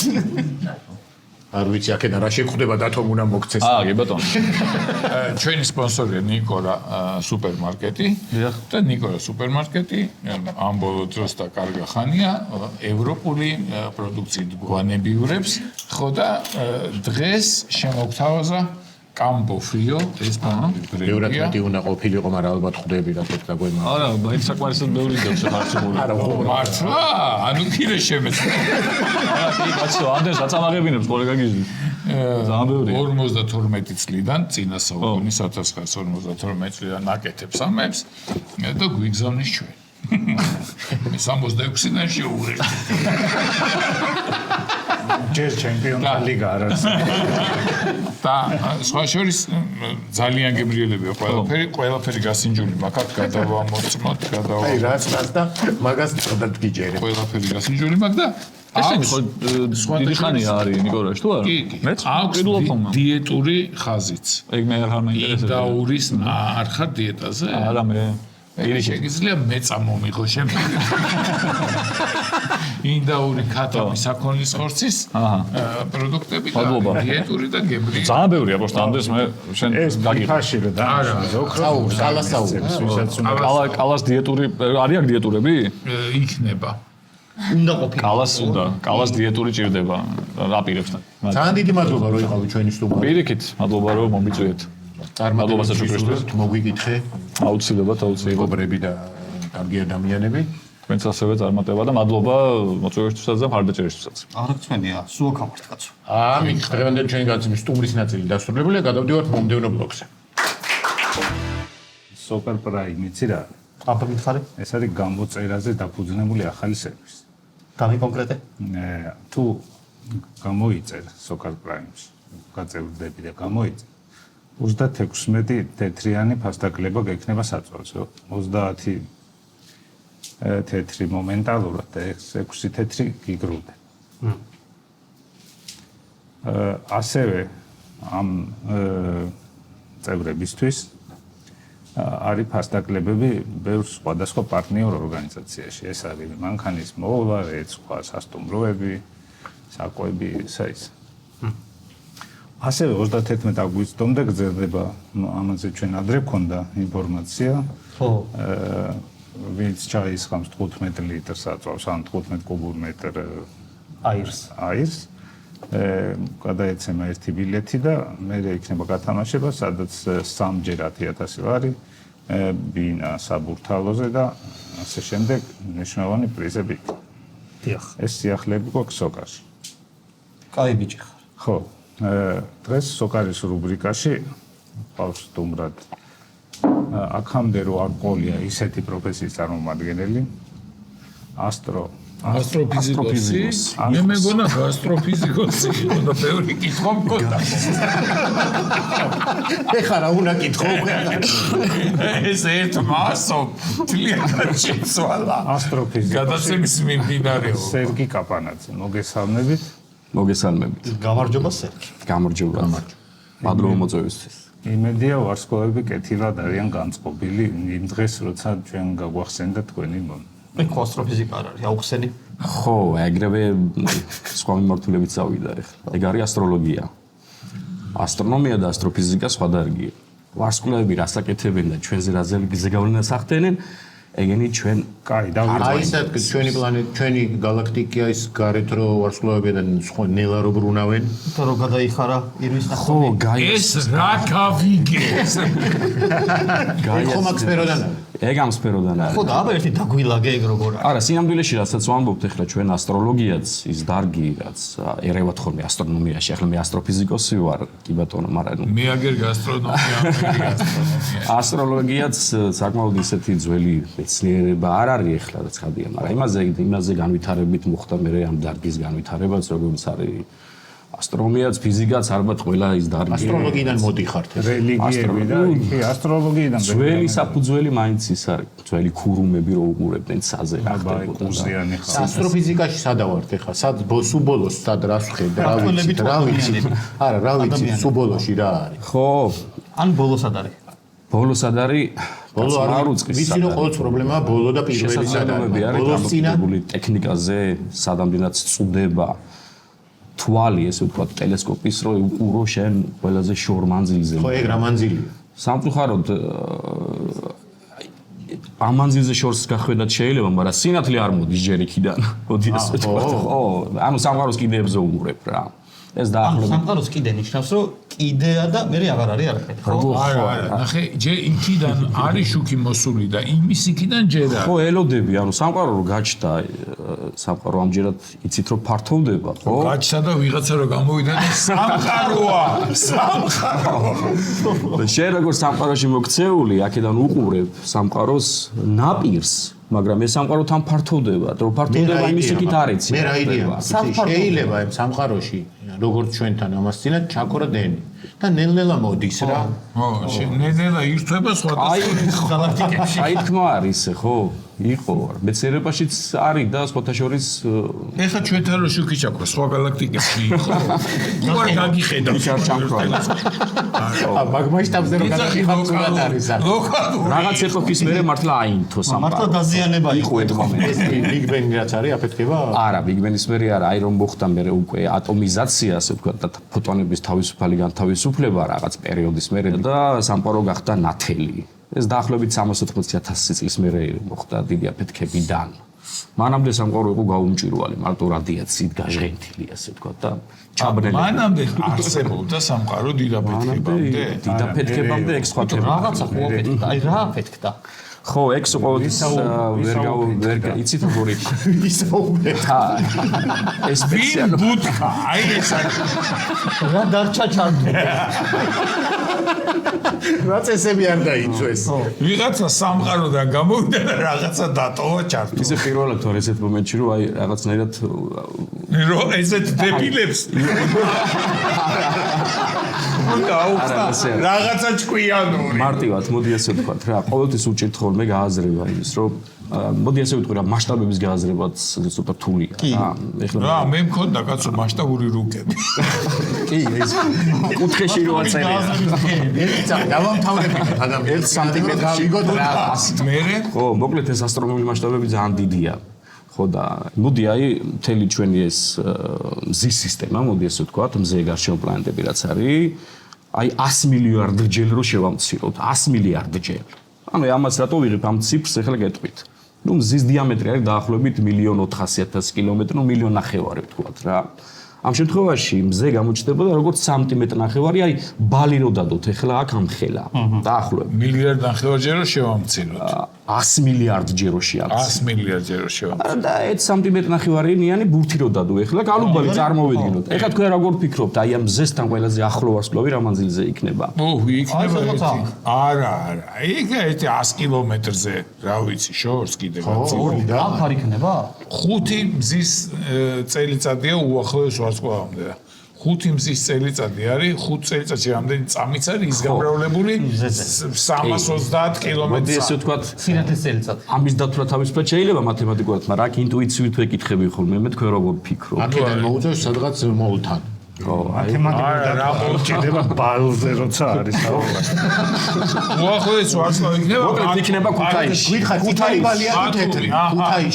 S1: არ ვიცი აქედან რა შეგხვდება დათომ უნდა მოგცეს.
S6: კი ბატონო.
S3: ჩვენი სპონსორია ნიკორა სუპერმარკეტი და ნიკორა სუპერმარკეტი ამ ბოლო დროს და კარგი ხანია ევროპული პროდუქციით გვანებიურებს ხო და დღეს შემოგთავაზა კამბოფრიო ესპანური ბრენდია.
S1: ბევრად მეტი უნდა ყოფილიყო, მაგრამ ალბათ ხვდები რა თქმა უნდა.
S6: არა, მაინც საკმარისად ბევრი დევს ხარცმული.
S1: არა,
S3: მართლა? ანუ კიდე შემეცდა.
S6: არა, კი, კაცო, ამდენს აწამაღებინებს კოლეგა გიზის. ძალიან ბევრი.
S3: 52 წლიდან წინა საუკუნის 1952 წლიდან ნაკეთებს ამებს და გვიგზავნის ჩვენ. მე 66-დან შევუღერდი.
S4: ჯერ ჩემპიონთა ლიგა არ არის.
S3: და სხვა შორის ძალიან გემრიელებია ყველაფერი გასინჯული მაგათ გადავამოწმოთ
S1: აი რაც და მაგას წოდათ გიჯერე.
S3: ყველაფერი გასინჯული მაგ და
S6: ესენი ხო დიდი ხანია არის ნიკორაში თუ არა? მეც
S3: აქვს დიეტური ხაზიც.
S6: ეგ მე არ მაინტერესებს.
S3: ინდაურის არ ხარ დიეტაზე?
S6: არა მე
S3: შეიძლება მეწა მომიღო შემდგომ. ინდაური ქათამი საქონლის ხორცის პროდუქტები და დიეტური და გემრიელი.
S6: ძალიან ბევრია просто ამდენს მე შენ
S4: გაგიფაშილე და
S6: კალას დიეტური არის აქ დიეტურები?
S3: იქნება.
S2: უნდა ყოფილიყო.
S6: კალას დიეტური ჭირდება რაპირებს და.
S1: ძალიან დიდი მადლობა რომ იყავით ჩვენი სტუმარი.
S6: პირიქით, მადლობა რომ მომიწვიეთ. მადლობა საჩუქრისთვის.
S1: მოგვიკითხე
S6: აუცილებლად.
S1: მეგობრები და კარგი ადამიანები.
S6: თქვენც ასევე წარმატება და მადლობა მოწვევისთვისაც და მხარდაჭერისთვისაც.
S2: არ გწმენია, სულ გამართ კაცო.
S1: ამით დღევანდელი ჩვენი განცემის სტუმრის ნაწილი დასრულებულია, გადავდივართ მომდევნო ბლოკზე.
S4: Soccer Prime იცი რა?
S2: აბა მითხარი?
S4: ეს არის გამოწერაზე დაფუძნებული ახალი სერვისი.
S2: გამი კონკრეტე?
S4: თუ გამოიწერ Soccer Prime-ში, გაწევრდები და გამოიწერ 36 თეთრიანი ფასდაკლება გექნება საწოლზე. 30 თეთრი მომენტალურად და 6 თეთრი გიგროვდება. ასევე ამ წევრებისთვის არის ფასდაკლებები ბევრ სხვადასხვა პარტნიორ ორგანიზაციაში. ეს არის მანქანის მოვლა, სხვა სასტუმროები, საკვები, საის. ასევე 31 აგვისტომდე გრძელდება ამაზე ჩვენ ადრე გქონდა ინფორმაცია.
S2: ხო.
S4: ვინც ჩაისხამს 15 ლიტრს აწვავს, ან 15 კუბურ მეტრ აირს, გადაეცემა ერთი ბილეთი და მე იქნება გათამაშება, სადაც 3-ჯერ 10,000 ლარი ბინა საბურთალოზე და ასე შემდეგ მნიშვნელოვანი პრიზები.
S2: დიახ.
S4: ეს სიახლეები გვაქვს სოკარში.
S2: კაი ბიჭი ხარ.
S4: ხო. დღეს სოკარის რუბრიკაში ყავს სტუმრად აქამდე რო არ ყოლია ისეთი პროფესიის წარმომადგენელი
S3: ასტროფიზიკოსი. მე მეგონა ასტროფიზიკოსი იყო და ბევრი კითხვა მქონდა.
S1: ეხლა რა უნდა კითხო უკვე.
S3: ეს ერთ მასო თლიანად შეცვალა.
S4: ასტროფიზიკოსი.
S3: გადაცემის მიმდინარეობა.
S4: სერგი კაპანაძე, მოგესალმებით.
S6: მოგესალმებით.
S2: გამარჯობა სერგი.
S6: გამარჯობა. მადლობა მოწვევისთვის.
S4: იმედია ვარსკვლავები კეთილად არიან განწყობილი იმ დღეს, როცა ჩვენ გაგვახსენდა თქვენი
S2: მე ასტროფიზიკა არ არის, აუხსენი.
S6: ხო, ეგრევე სხვა მიმართულებით წავიდა ახლა. ეგ არის ასტროლოგია. ასტრონომია და ასტროფიზიკა სხვა დარგია. ვარსკვლავები რასაკეთებენ და ჩვენზე რაზე გზეგავლენას ახდენენ, ეგენი ჩვენ
S4: კაი, დავიწყოთ.
S1: აი ისეთ ჩვენი პლანეტი, ჩვენი გალაქტიკა ის გარეთ რო ვარსკვლავებიდან სხვა ნელა რო ბრუნავენ.
S2: და რო გადაიხარა ირვის ნახტომი.
S6: ხო,
S3: ეს რა გავიგეს?
S1: ხო მაქსპეროდან არის.
S6: ეგ ამ სფეროდან არის.
S2: ხო და აბა ერთი დაგვილაგე ეგ როგორ არის.
S6: არა, სინამდვილეში რასაც ვამბობთ ახლა ჩვენ ასტროლოგიაც, ის დარგი რაც ერევათ ხოლმე ასტრონომიაში, ახლა მე ასტროფიზიკოსი ვარ, კი ბატონო, მაგრამ
S3: მე აგერ გასტრონომია,
S6: ასტროლოგიაც საკმაოდ ისეთი ძველი მეცნიერება არ არის ახლა და ცხადია, მაგრამ იმაზე განვითარებით მოხდა მე ამ დარგის განვითარებაც, როგორც არის ასტრონომიაც, ფიზიკაც, ალბათ ყველა ის დარგი.
S1: ასტროლოგიიდან მოდიხართ ეს.
S4: რელიგიები და იქი ასტროლოგიიდან
S6: ძველი საფუძველი მაინც ის არის, ძველი ქურუმები რო უყურებდნენ ცაზე რა ხდებოდა.
S4: კუზიანი ხარ.
S1: ასტროფიზიკაში სადავართ ახლა, სად სუბოლოს სად რას ხედავ, რა ვიცით. არა, რა ვიცით, სუბოლოში რა არის.
S6: ხო,
S2: ან ბოლოს ად არის.
S6: ბოლოს ად არის?
S1: ბოლო არ უწყის. ვიცი რომ ყოველთვის პრობლემაა ბოლო და პირველი სად არის. ბოლოს წინა
S6: ტექნიკაზე სადამდენად წუდება თვალი, ესე ვთქვათ, ტელესკოპის რო უყურო შენ ყველაზე შორ მანძილზე.
S1: ხო, ეგ რა მანძილია?
S6: სამწუხაროდ ამ მანძილზე შორს გახვედათ შეიძლება, მაგრამ სინათლე არ მოდის ჯერ იქიდან. მოდი ასე ვთქვათ. ხო, ანუ სამყაროს კიდეებზე უყურებ რა. ეს დაახლოებით
S2: სამყაროს კიდე ნიშნავს, რომ კიდეა და მე აღარ არის არაფერი, ხო?
S3: არა, ნახე, ჯერ იქიდან არის შუქი მოსული და იმის იქიდან ჯერ არის.
S6: ხო, ელოდები, ანუ სამყარო რო გაჩნდა, სამყარო ამჯერად იცით რომ ფართოვდება, ხო?
S3: გაჩნდა და ვიღაცა რო გამოვიდა და სამყაროა, სამყარო.
S6: შენ როგორ სამყაროში მოქცეული, აქედან უყურებ სამყაროს ნაპირს,
S7: მაგრამ ეს სამყარო თან ფართოვდება, რომ ფართოვდება იმის იქით არ იცი.
S1: მე რა იდეა, შეიძლება იმ სამყაროში როგორც ჩვენთან ამასწინათ ჩაკორა დენი და ნელ-ნელა მოდის რა.
S3: ნელ-ნელა ირთვება სხვადასხვა
S2: გალაქტიკებში.
S7: აი თქმა არის ხო? იყო მეცნიერებაშიც არის და სხვათა შორის
S3: ეხლა ჩვენთან რო შუქიჩაკო სხვა გალაქტიკებში იყო. უარ გაგიხედავ
S7: არ ჩამქრალა.
S1: მაგმაი შტაბზე რომ გადახიხავთ არის რა.
S7: რაღაც ეპოქის მერე მართლა აინთო სამყარო.
S2: მართლა დაზიანება
S7: იყო ერთ მომენტში.
S1: ბიგ ბენგი რაც არის აფეთქება?
S7: არა, ბიგ ბენის მერე არა, აი რომ მოხდა მერე უკვე ატომიზაცია, ასე ვთქვათ, და ფოტონების თავისუფალი განთავისუფლება რაღაც პერიოდის მერე და სამყარო გახდა ნათელი. ეს დაახლოებით 380,000 წლის მერე მოხდა დიდი აფეთქებიდან. მანამდე სამყარო იყო გაუმჭვირვალი, მარტო რადიაციით გაჟღენთილი, ასე ვთქვათ და ჩაბრნელი.
S3: მანამდე არსებობდა სამყარო დიდ აფეთქებამდე?
S7: დიდ აფეთქებამდე ეგ სხვა თემა.
S2: რაღაცა ხო აფეთქდა, აი რა აფეთქდა?
S7: ხო, ეგ ყოველთვის ვერ იცით როგორი
S1: ისაუბერა.
S7: ეს
S3: ვინ ბუთხა? აი ეს
S2: რა დარჩა ჩარდო.
S1: რა წესები არ დაიცვეს.
S3: ვიღაცა სამყაროდან გამოვიდა და რაღაცა დატოვა ჩართო.
S7: ისე პირველად თორე ესეთ მომენტში რომ აი რაღაცნაირად
S3: რო ესეთ დებილებს რაღაცა ჭკვიანური.
S7: მარტივად მოდი ასე ვთქვათ რა, ყოველთვის უჭირთ ხოლმე გააზრება იმის, რომ მოდი ასე ვიტყვი რა, მასშტაბების გააზრებაც ცოტა რთულია რა.
S3: რა, მე მქონდა კაცო მასშტაბური რუკები.
S7: კი, ეს კუთხეში რო აწერია.
S1: ერთსა დავამთავრებინოთ ადამიანს
S7: 1 სანტიმეტრში
S1: გავიგოთ რა.
S3: მერე
S7: ხო, მოკლედ ეს ასტრონომიული მასშტაბები ძალიან დიდია. ხო და მოდი აი მთელი ჩვენი ეს მზის სისტემა, მოდი ასე ვთქვათ, მზე გარშემო პლანეტები რაც არის, აი 100 მილიარდჯერ რო შევამციროთ, 100 მილიარდჯერ. ანუ ამას რატო ვიღებ ამ ციფრს ახლა გეტყვით. ნუ მზის დიამეტრი არის დაახლოებით 1,400,000 კილომეტრი, ნუ 1,500,000 ვთქვათ რა. ამ შემთხვევაში მზე გამოჩნდებოდა როგორც სანტიმეტრნახევარი, აი ბალი რო დადოთ ახლა აქ ამხელა. დაახლოებით
S3: მილიარდ ნახევარჯერ რო შევამციროთ.
S7: 100 მილიარდჯერ რო შეამციროთ.
S3: 100 მილიარდჯერ რო შევამციროთ.
S7: და 1 სანტიმეტრნახევარიანი ბურთი რო დადო ახლა გალუბალი წარმოვიდგინოთ. ეხლა თქვენ როგორ ფიქრობთ, აი ამ მზესთან ყველაზე ახლო ვარსკვლავი რა მანძილზე იქნება?
S3: იქნება ერთი. არა. იქ ეს 100 კილომეტრზე, რა ვიცი, შორს კიდე გაწევი.
S2: აქ არ იქნება?
S3: 5 მზის წელიწადია უახლოეს ვარსკვლავამდე. 5 მზის წელიწადი არის, 5 წელიწადში რამდენი წამიც არის ის გამრავლებული 330 კილომეტრი.
S7: მოდი ესე ვთქვათ,
S2: სინათლის წელიწადი.
S7: ამის დათვრა თავისუფლად შეიძლება მათემატიკურად, მაგრამ აქ ინტუიციით ვეკითხები ხოლმე, მე თქვენ როგორ ფიქრობთ?
S1: აქედან მოუწევს სადღაც მოლთან.
S4: მათემატიკურად დაუჭირდება ბალზე როცა არის საუბარი.
S3: უახლოეს ვარსკვლავი იქნება.
S7: მოკლედ იქნება ქუთაისში.
S1: გითხარ, ქუთაისში არის თეთრი.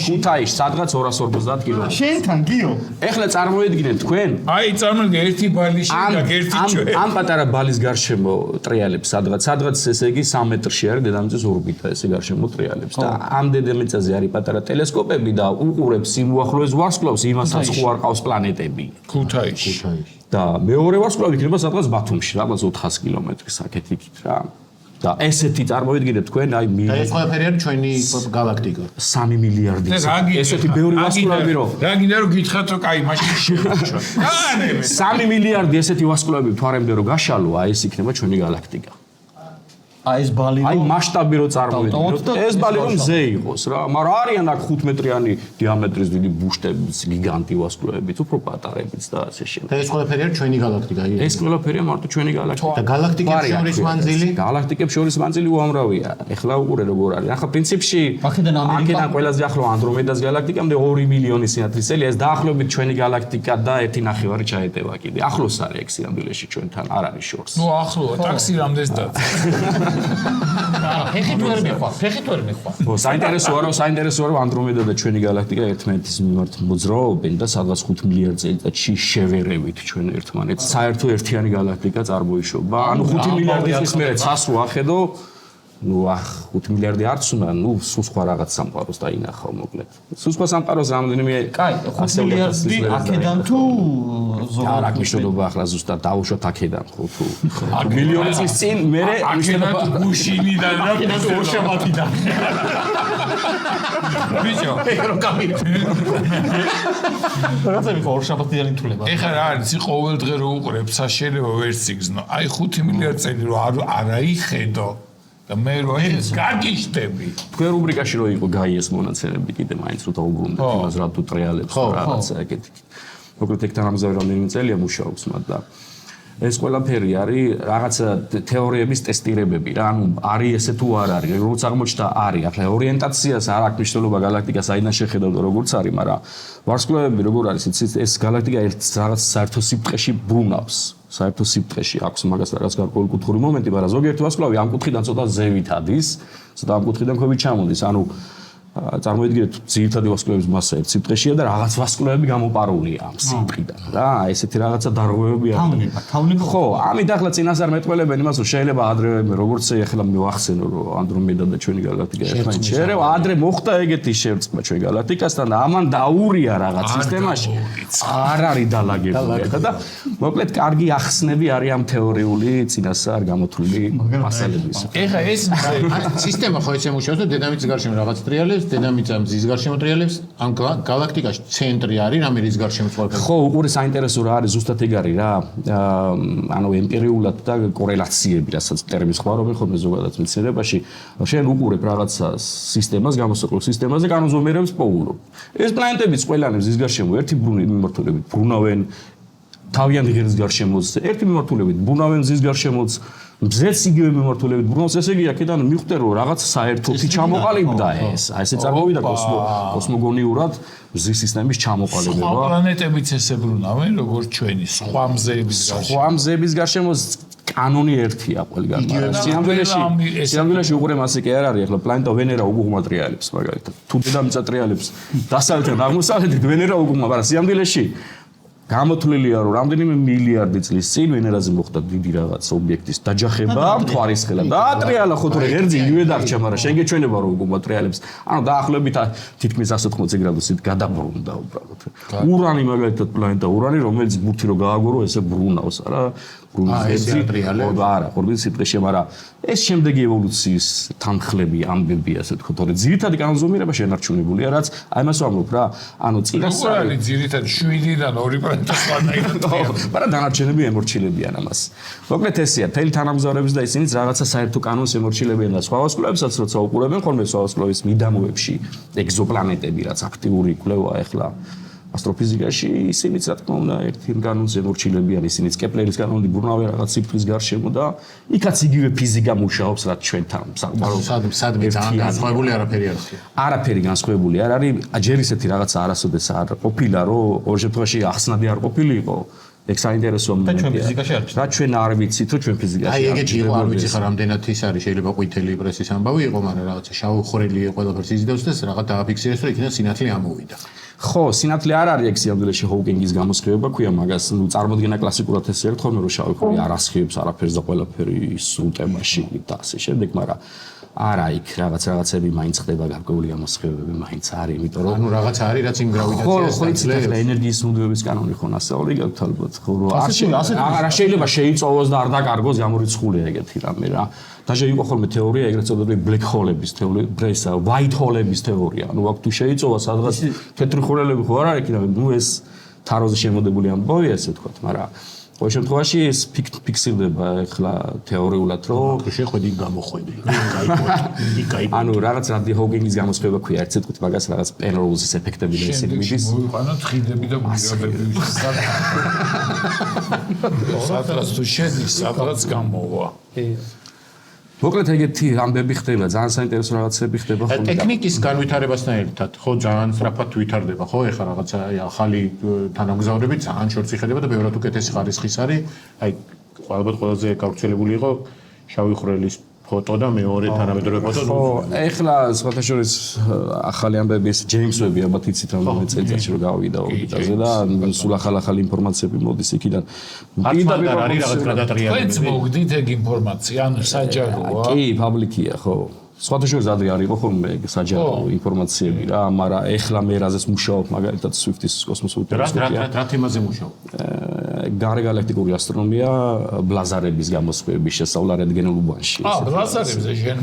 S7: ქუთაისში, სადღაც 250 კილომეტრი.
S2: შენთან გიო.
S7: ეხლა წარმოედგინეთ თქვენ
S3: აი წარმოგიდგენ ერთი ბალიში და ერთი ჩვენ.
S7: ამ პატარა ბალის გარშემო ტრიალებს სადღაც ესე იგი 3 მეტრში არის დედამიწის ორბიტა ესე გარშემო ტრიალებს და ამ დედამიწაზე არის პატარა ტელესკოპები და უყურებს იმ უახლოეს ვარსკვლავს იმასაც ხო არ ყავს პლანეტები.
S3: ქუთაისში.
S7: და მეორე ვარსკვლავი იქნება სადღაც ბათუმში, რაღაც 400 კილომეტრის აქეთ იქით რა. და ესეთი წარმოიდგინეთ თქვენ აი
S1: და ეს ყველაფერი არის ჩვენი გალაქტიკა.
S7: 3 მილიარდი. ესეთი ბევრი ვარსკვლავები რო.
S3: რა გინდა რომ გითხრათ რომ კაი მაშინ შევიჩვენო. რა
S7: 3 მილიარდი ესეთი ვარსკვლავები თვარემდე რო გაშალო, აი ეს იქნება ჩვენი გალაქტიკა.
S2: აი ეს ბალი
S7: აი მასშტაბი რო წარმოვიდგინოთ, ეს ბალი რომ მზე იყოს რა, მაგრამ არიან აქ 5 მეტრიანი დიამეტრის დიდი ბუშტების გიგანტი ვარსკვლავებიც, უფრო პატარებიც და ასე შემდეგ.
S1: და ეს ყველაფერი არის ჩვენი გალაქტიკა.
S7: ეს ყველაფერია მარტო ჩვენი გალაქტიკა.
S1: და გალაქტიკებს შორის მანძილი?
S7: გალაქტიკებს შორის მანძილი უამრავია. ეხლა უყურე როგორ არის. ახლა პრინციპში
S2: აქედან
S7: ყველაზე ახლო ანდრომედას გალაქტიკამდე 2 მილიონი სინათლისელი, ეს დაახლოებით ჩვენი გალაქტიკა და 1.5 ჩაეტევა კიდე. ახლოს არის ეგ სიამბილეში ჩვენთან, არ არის შორს.
S3: ნუ ახლოა, ტაქსი რამდენს დაწ.
S2: ფეხით ვერ მიხვა.
S7: ხო, საინტერესოა რომ ანდრომედა და ჩვენი გალაქტიკა ერთმანეთის მიმართ მოძრაობენ და სადღაც 5 მილიარდ წელიწადში შევერევით ჩვენ ერთმანეთს. საერთო ერთიანი გალაქტიკა წარმოიშობა. ანუ 5 მილიარდი წლის მერე ცასო ახედო, ნუ 5 მილიარდი არც უნდა, ნუ სულ სხვა რაღაც სამყაროს დაინახავ მოკლედ. სულ სხვა სამყაროს რამდენიმე
S2: კაი, 5 მილიარდი აქედან თუ ზოგადად
S7: არა, მნიშვნელობა ახლა ზუსტად დაუშვათ აქედან ხო თუ მილიონი წლის წინ მერე
S3: მნიშვნელობა გუშინიდან და
S2: ორშაბათიდან.
S3: ბიჭო,
S1: რომ გამირე.
S2: რაღაცა მიყო ორშაბათიდან ითვლება.
S3: ეხლა რა არის, ყოველ დღე რო უყურებ, შეიძლება ვერც იგზნო. აი 5 მილიარდ წელი რო არ აიხედო და მე რო ეს გაგიშტები.
S7: თქვენ რუბრიკაში რო იყო გაიეს მონაცემები კიდე მაინც რო დაუბრუნდეთ იმას რა თუ ტრიალებს რაღაცა ეგეთი. მოკლედ ეგ თანამგზავრი რამდენიმე წელია მუშაობს მათ და ეს ყველაფერი არის რაღაცა თეორიების ტესტირებები რა, ანუ არის ესე თუ არ არის, როგორც აღმოჩნდა არის. ახლა ორიენტაციას არ აქვს მნიშვნელობა გალაქტიკას აიდან შეხედავთ როგორც არის, მაგრამ ვარსკვლავები როგორ არის, ეს გალაქტიკა ერთ რაღაც საერთო სიბრტყეში ბრუნავს. საერთო სიბრტყეში აქვს მაგას რაღაც გარკვეული კუთხური მომენტი, მაგრამ ზოგიერთი ვარსკვლავი ამ კუთხიდან ცოტა ზევით ადის, ცოტა ამ კუთხიდან ქვევით ჩამოდის. ანუ წარმოიდგინეთ ძირითადი ვარსკვლავების მასა ერთ სიბრტყეშია და რაღაც ვარსკვლავები გამოპარულია ამ სიბრტყიდან რა, ესეთი რაღაცა დარღვევები არის.
S2: თავნება.
S7: ხო, ამით ახლა წინასწარ მეტყველებენ იმას, რომ შეიძლება ადრე როგორც ახლა მივახსენო, რომ ანდრომედა და ჩვენი გალაქტიკა ერთმანეთს შეერევა, ადრე მოხდა ეგეთი შერწყმა ჩვენ გალაქტიკასთან და ამან დაურია რაღაც სისტემაში. არ არის დალაგებული და მოკლედ კარგი ახსნები არის ამ თეორიული წინასწარ გამოთვლილი მასალების.
S3: ეხა ეს
S1: სისტემა ხო ესე მუშაობს, რომ დედამიწის გარშემო რაღაც ტრიალებს, დედამიწა მზის გარშემო ტრიალებს, ამ გალაქტიკაში ცენტრი არის, რამე რის გარშემო ცხოვრობს.
S7: ხო, უყურე საინტერესო რა არის, ზუსტად ეგ არის რა. ანუ ემპირიულად და კორელაციები, რასაც ტერმინს ხმარობენ ხოლმე ზოგადად მეცნიერებაში, შენ უყურებ რაღაცა სისტემას, გამოსაკლო სისტემას და კანონზომიერებებს პოულობ. ეს პლანეტებიც ყველანი მზის გარშემო ერთი მიმართულებით ბრუნავენ თავიანთი ღერის გარშემოც, ერთი მიმართულებით ბრუნავენ მზის გარშემოც. მზეც იგივე მიმართულებით ბრუნავს, ესე იგი აქედან მიხვდე რომ რაღაც საერთოთი ჩამოყალიბდა ეს. აი ესე წარმოვიდა კოსმოგონიურად მზის სისტემის ჩამოყალიბება.
S3: სხვა პლანეტებიც ესე ბრუნავენ, როგორც ჩვენი სხვა მზეების გარშემო.
S7: სხვა მზეების გარშემო კანონი ერთია ყველგან. სიამბილეში უყურე მასე კი არ არის, ახლა პლანეტა ვენერა უგუღმა ტრიალებს მაგალითად. თუ დედამიწა ტრიალებს დასავლეთიდან აღმოსავლეთით ვენერა უგუღმა, მაგრამ სიამბილეში გამოთვლილია რომ რამდენიმე მილიარდი წლის წინ ვენერაზე მოხდა დიდი რაღაც ობიექტის დაჯახება, მთვარისხელა და ატრიალა ხო თორე ღერძი იგივე დარჩა, მაგრამ შენ გეჩვენება რომ უგუღმა ტრიალებს. ანუ დაახლოებით თითქმის 180 გრადუსით გადაბრუნდა უბრალოდ. ურანი მაგალითად პლანეტა ურანი, რომელიც ბურთი რო გააგორო, ესე ბრუნავს, არა? არა, ხორბლის სიბრტყეში, მაგრამ ეს შემდეგი ევოლუციის თანხლები ამბები, ასე ვთქვათ, თორე ძირითადი კანონზომიერება შენარჩუნებულია, რაც აი ამას ვამბობ რა, ანუ წინასწარ
S3: არის ძირითადი 7-დან 2 პლანეტა სხვადასხვა.
S7: მაგრამ დანარჩენები ემორჩილებიან ამას. მოკლედ ესეა, მთელი თანამგზავრების და ისინიც რაღაცა საერთო კანონს ემორჩილებიან და სხვა ვარსკვლავებსაც როცა უყურებენ ხოლმე სხვა ვარსკვლავის მიდამოებში ეგზოპლანეტები, რაც აქტიური კვლევაა ახლა ასტროფიზიკაში, ისინიც რა თქმა უნდა ერთი კანონს ემორჩილებიან, ისინიც კეპლერის კანონი ბრუნავენ რაღაც სიბრტყის გარშემო და იქაც იგივე ფიზიკა მუშაობს, რაც ჩვენთან საკმაოდ
S1: სადმე განსხვავებული არაფერი არ არის.
S7: არაფერი განსხვავებული არ არის, ჯერ ისეთი რაღაცა არასოდეს არ ყოფილა, რომ ორ შემთხვევაში ახსნადი არ ყოფილიყო. ეგ საინტერესო მომენტია.
S2: ჩვენ ფიზიკაში არ ვიცით.
S7: რა ჩვენ არ ვიცით, რომ ჩვენ ფიზიკაში.
S1: აი ეგეთი იყო, არ ვიცი ხარ რამდენად ის არის, შეიძლება ყვითელი პრესის ამბავი იყო, მაგრამ რაღაცა შავი ხვრელი ყველაფერს იზიდავს და რაღაც დააფიქსირეს, რომ იქიდან სინათლე ამოვიდა.
S7: ხო, სინათლე არ არის ეგ სიამდვილეში ჰოუკინგის გამოსხივება, ქვია მაგას, ნუ წარმოდგენა კლასიკურად ესე ერთ ხოლმე რომ შავი ხვრელი არ ასხივებს არაფერს და ყველაფერი სრუტემაში და ასე შემდეგ, მაგრამ არა იქ რაღაცები მაინც ხდება გარკვეული გამოსხივებები მაინც არის, იმიტომ რომ
S1: ანუ რაღაც არის, რაც იმ გრავიტაციას
S7: ხო, იცით ენერგიის ნუდეობის კანონი ხო ასწავლი გაქვთ ალბათ, ხო, რომ არ შეიძლება შეიწოვოს და არ დაკარგოს გამორიცხულია ეგეთი რამე რა. დაჟე იყო ხოლმე თეორია, ეგრეთ წოდებული black hole-ების თეორია, white hole-ების თეორია. ანუ აქ თუ შეიწოვა სადღაც თეთრი ხვრელები ხო არ არის კიდე, ნუ ეს თაროზე შემოდებული ამბავია, ესე ვთქვათ, მაგრამ ყოველ შემთხვევაში ეს ფიქსირდება ახლა თეორიულად, რომ
S1: შეხვედი გამოხვედი.
S7: ანუ რაღაც რადი ჰოუკინგის გამოსხივება ქვია, ერთ წუთით მაგას რაღაც პენროუზის ეფექტები და ისინი მიდის.
S3: მოვიყვანოთ ხიდები და გვირაბები. სადღაც თუ შედის, სადღაც გამოვა.
S7: მოკლედ ეგეთი ამბები ხდება, ძალიან საინტერესო რაღაცები ხდება ხოლმე.
S1: ტექნიკის განვითარებასთან ერთად, ხო, ძალიან სწრაფად ვითარდება, ხო, ეხლა რაღაცა ახალი თანამგზავრები ძალიან შორს იხდება და ბევრად უკეთესი ხარისხის არის. აი, ალბათ ყველაზე გავრცელებული იყო შავი ხვრელის ფოტო და მეორე თანამედროვე ფოტო.
S7: ხო, ეხლა სხვათა შორის ახალი ამბების ჯეიმს ვები ალბათ იცით რამდენიმე წელიწადში რომ გავიდა ორბიტაზე და სულ ახალი ინფორმაციები მოდის იქიდან.
S1: პირდაპირ არის რაღაც გადატრიალები.
S3: თქვენც მოგდით ეგ ინფორმაცია, ანუ საჯაროა.
S7: კი, პაბლიკია, ხო. სხვათა შორის ადრე არ იყო ხოლმე საჯარო ინფორმაციები რა, მაგრამ ეხლა მე რაზეც მუშაობ მაგალითად Swift-ის კოსმოსური
S1: ტელესკოპია. რა თემაზე მუშაობ?
S7: გარეგალაქტიკური ასტრონომია ბლაზარების გამოსხივების შესწავლა რენტგენულ უბანში.
S3: ბლაზარებზე შენ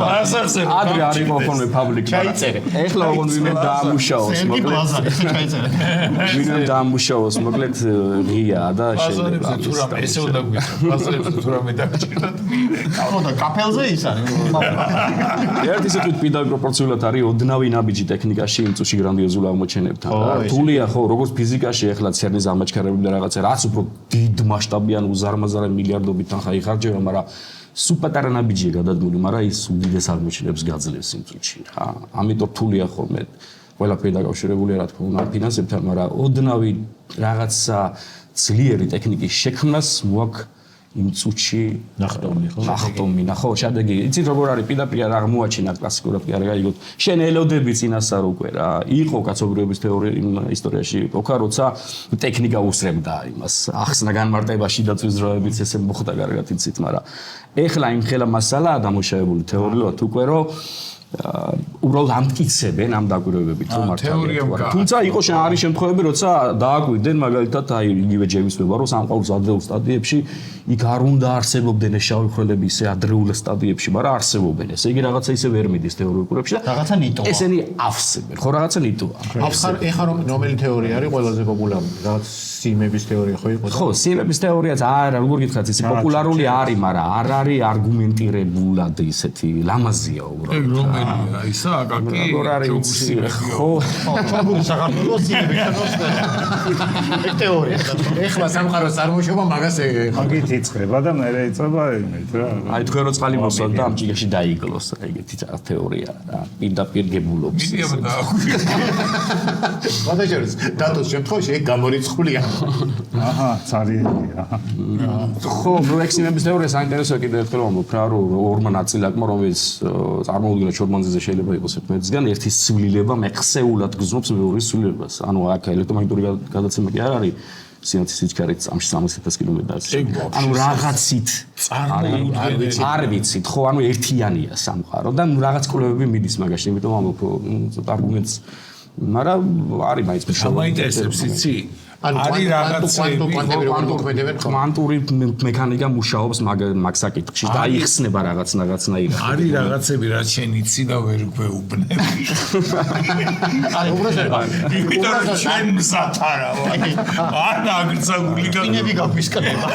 S2: ბლაზარზე
S7: ადრე არ იყო ხოლმე პაბლიკი.
S1: ჩაიწერე.
S7: ეხლა ოღონდ ვინმე დაამუშავოს,
S2: მოკლედ ბლაზარი ჩაიწერე.
S7: ვინმე დაამუშავოს, მოკლედ ღია და
S3: ბლაზარებზე თუ რამე ესე უნდა გვიცო. ბლაზარებზე თუ რამე დაგჭირდათ
S2: ხო და კაფელზე ის არის.
S7: ერთი სიტყვით პირდაპირ პროპორციულად არის ოდნავი ნაბიჯი ტექნიკაში იმ წუთში გრანდიოზულ აღმოჩენებთან. რთულია ხო, როგორც ფიზიკაში ეხლა CERN-ის აღმოჩენები და რაღაცა, რაც უფრო დიდ მასშტაბიან უზარმაზარი მილიარდობით თანხა იხარჯება, მაგრამ სუპერპატარა ნაბიჯია გადადგმული, მაგრამ ის უდიდეს აღმოჩენებს გაძლევს იმ წუთში. ხა, ამიტომ რთულია ხოლმე ყველაფერი დაკავშირებულია რა თქმა უნდა ფინანსებთან, მაგრამ ოდნავი რაღაცა ძლიერი ტექნიკის შექმნას მოაქვს იმ წუთში ნახტომი ხო შედეგი იცით როგორ არის პირდაპირ არ აღმოაჩინა კლასიკურად კი არ გაიგოთ შენ ელოდები წინასწარ უკვე რა იყო კაცობრიობის თეორია იმ ისტორიაში ოქა როცა ტექნიკა უსრებდა იმას ახსნა განმარტებაში დაწვის დროებიც ესე მოხდა კარგად იცით მაგრამ ეხლა იმ ხელა მასალაა დამუშავებული თეორიულად უკვე რომ უბრალოდ ამტკიცებენ ამ დაკვირვებებით რომ მართალია თუმცა იყო არის შემთხვევები როცა დააკვირდნენ მაგალითად აი იგივე ჯეიმს ვება რომ სამყაროს ადრეულ სტადიებში იქ არ უნდა არსებობდნენ შავი ხვრელები ისე ადრეულ სტადიებში მაგრამ არსებობენ ესე იგი რაღაცა ისე ვერ მიდის თეორიულ კურებში და
S2: რაღაცა ნიტოა
S7: ესენი ავსებენ ხო რაღაცა ნიტოა
S1: ეხლა რომ რომელი თეორია არის ყველაზე პოპულარული რაღაც სიმების თეორია ხო იყო
S7: ხო სიმების თეორიაც არა როგორ გითხრათ ისე პოპულარული არის მაგრამ არ არის არგუმენტირებულად ისეთი ლამაზია უბრალოდ
S3: ისა აკაკი
S7: ხო
S2: ჩაგური საქართველოს სიმების თეორია
S1: ეხლა სამყაროს წარმოშობა მაგას
S4: მაგით იწყება და მერე იწყება იმით რა
S7: აი თქვენ რო წყალი მოსვათ და ამ ჭიგაში დაიგლოს რა ეგეთი თეორია რა პირდაპირ გებულობს
S1: ვადაჟერს დატოს შემთხვევაში ეგ გამორიცხულია
S4: აჰა цаრიელია
S7: ხო პროექციმების თეორია საინტერესოა კიდევ ერთხელ ვამბობ რა რომ ორმა ნაწილაკმა რომელიც წარმოუდგენლად შორმანძილზე შეიძლება იყოს ერთმანეთისგან ერთის ცვლილება მეხსეულად გზნობს მეორის ცვლილებას ანუ აქ ელექტრომაგნიტური გადაცემა კი არ არის სინათლის სიჩქარით 60-7000 კილომეტრზე ანუ რაღაცით არ ვიცით ხო ანუ ერთიანია სამყარო და რაღაც კვლევები მიდის მაგაში იმიტომ ვამბობ ცოტა არგუმენტს მაგრამ არის მაინც
S3: შემაინტერესებს იცი არის რაღაცები
S7: კვანტური მექანიკა მუშაობს მაგ საკითხში და აიხსნება რაღაცნაირად
S3: არის რაღაცები რაც შენ იცი და ვერ გვეუბნები
S2: არის უბრალოდ
S3: იმიტომ შენ მზათარავ არ აგრძალული
S2: კინები გაფისკდება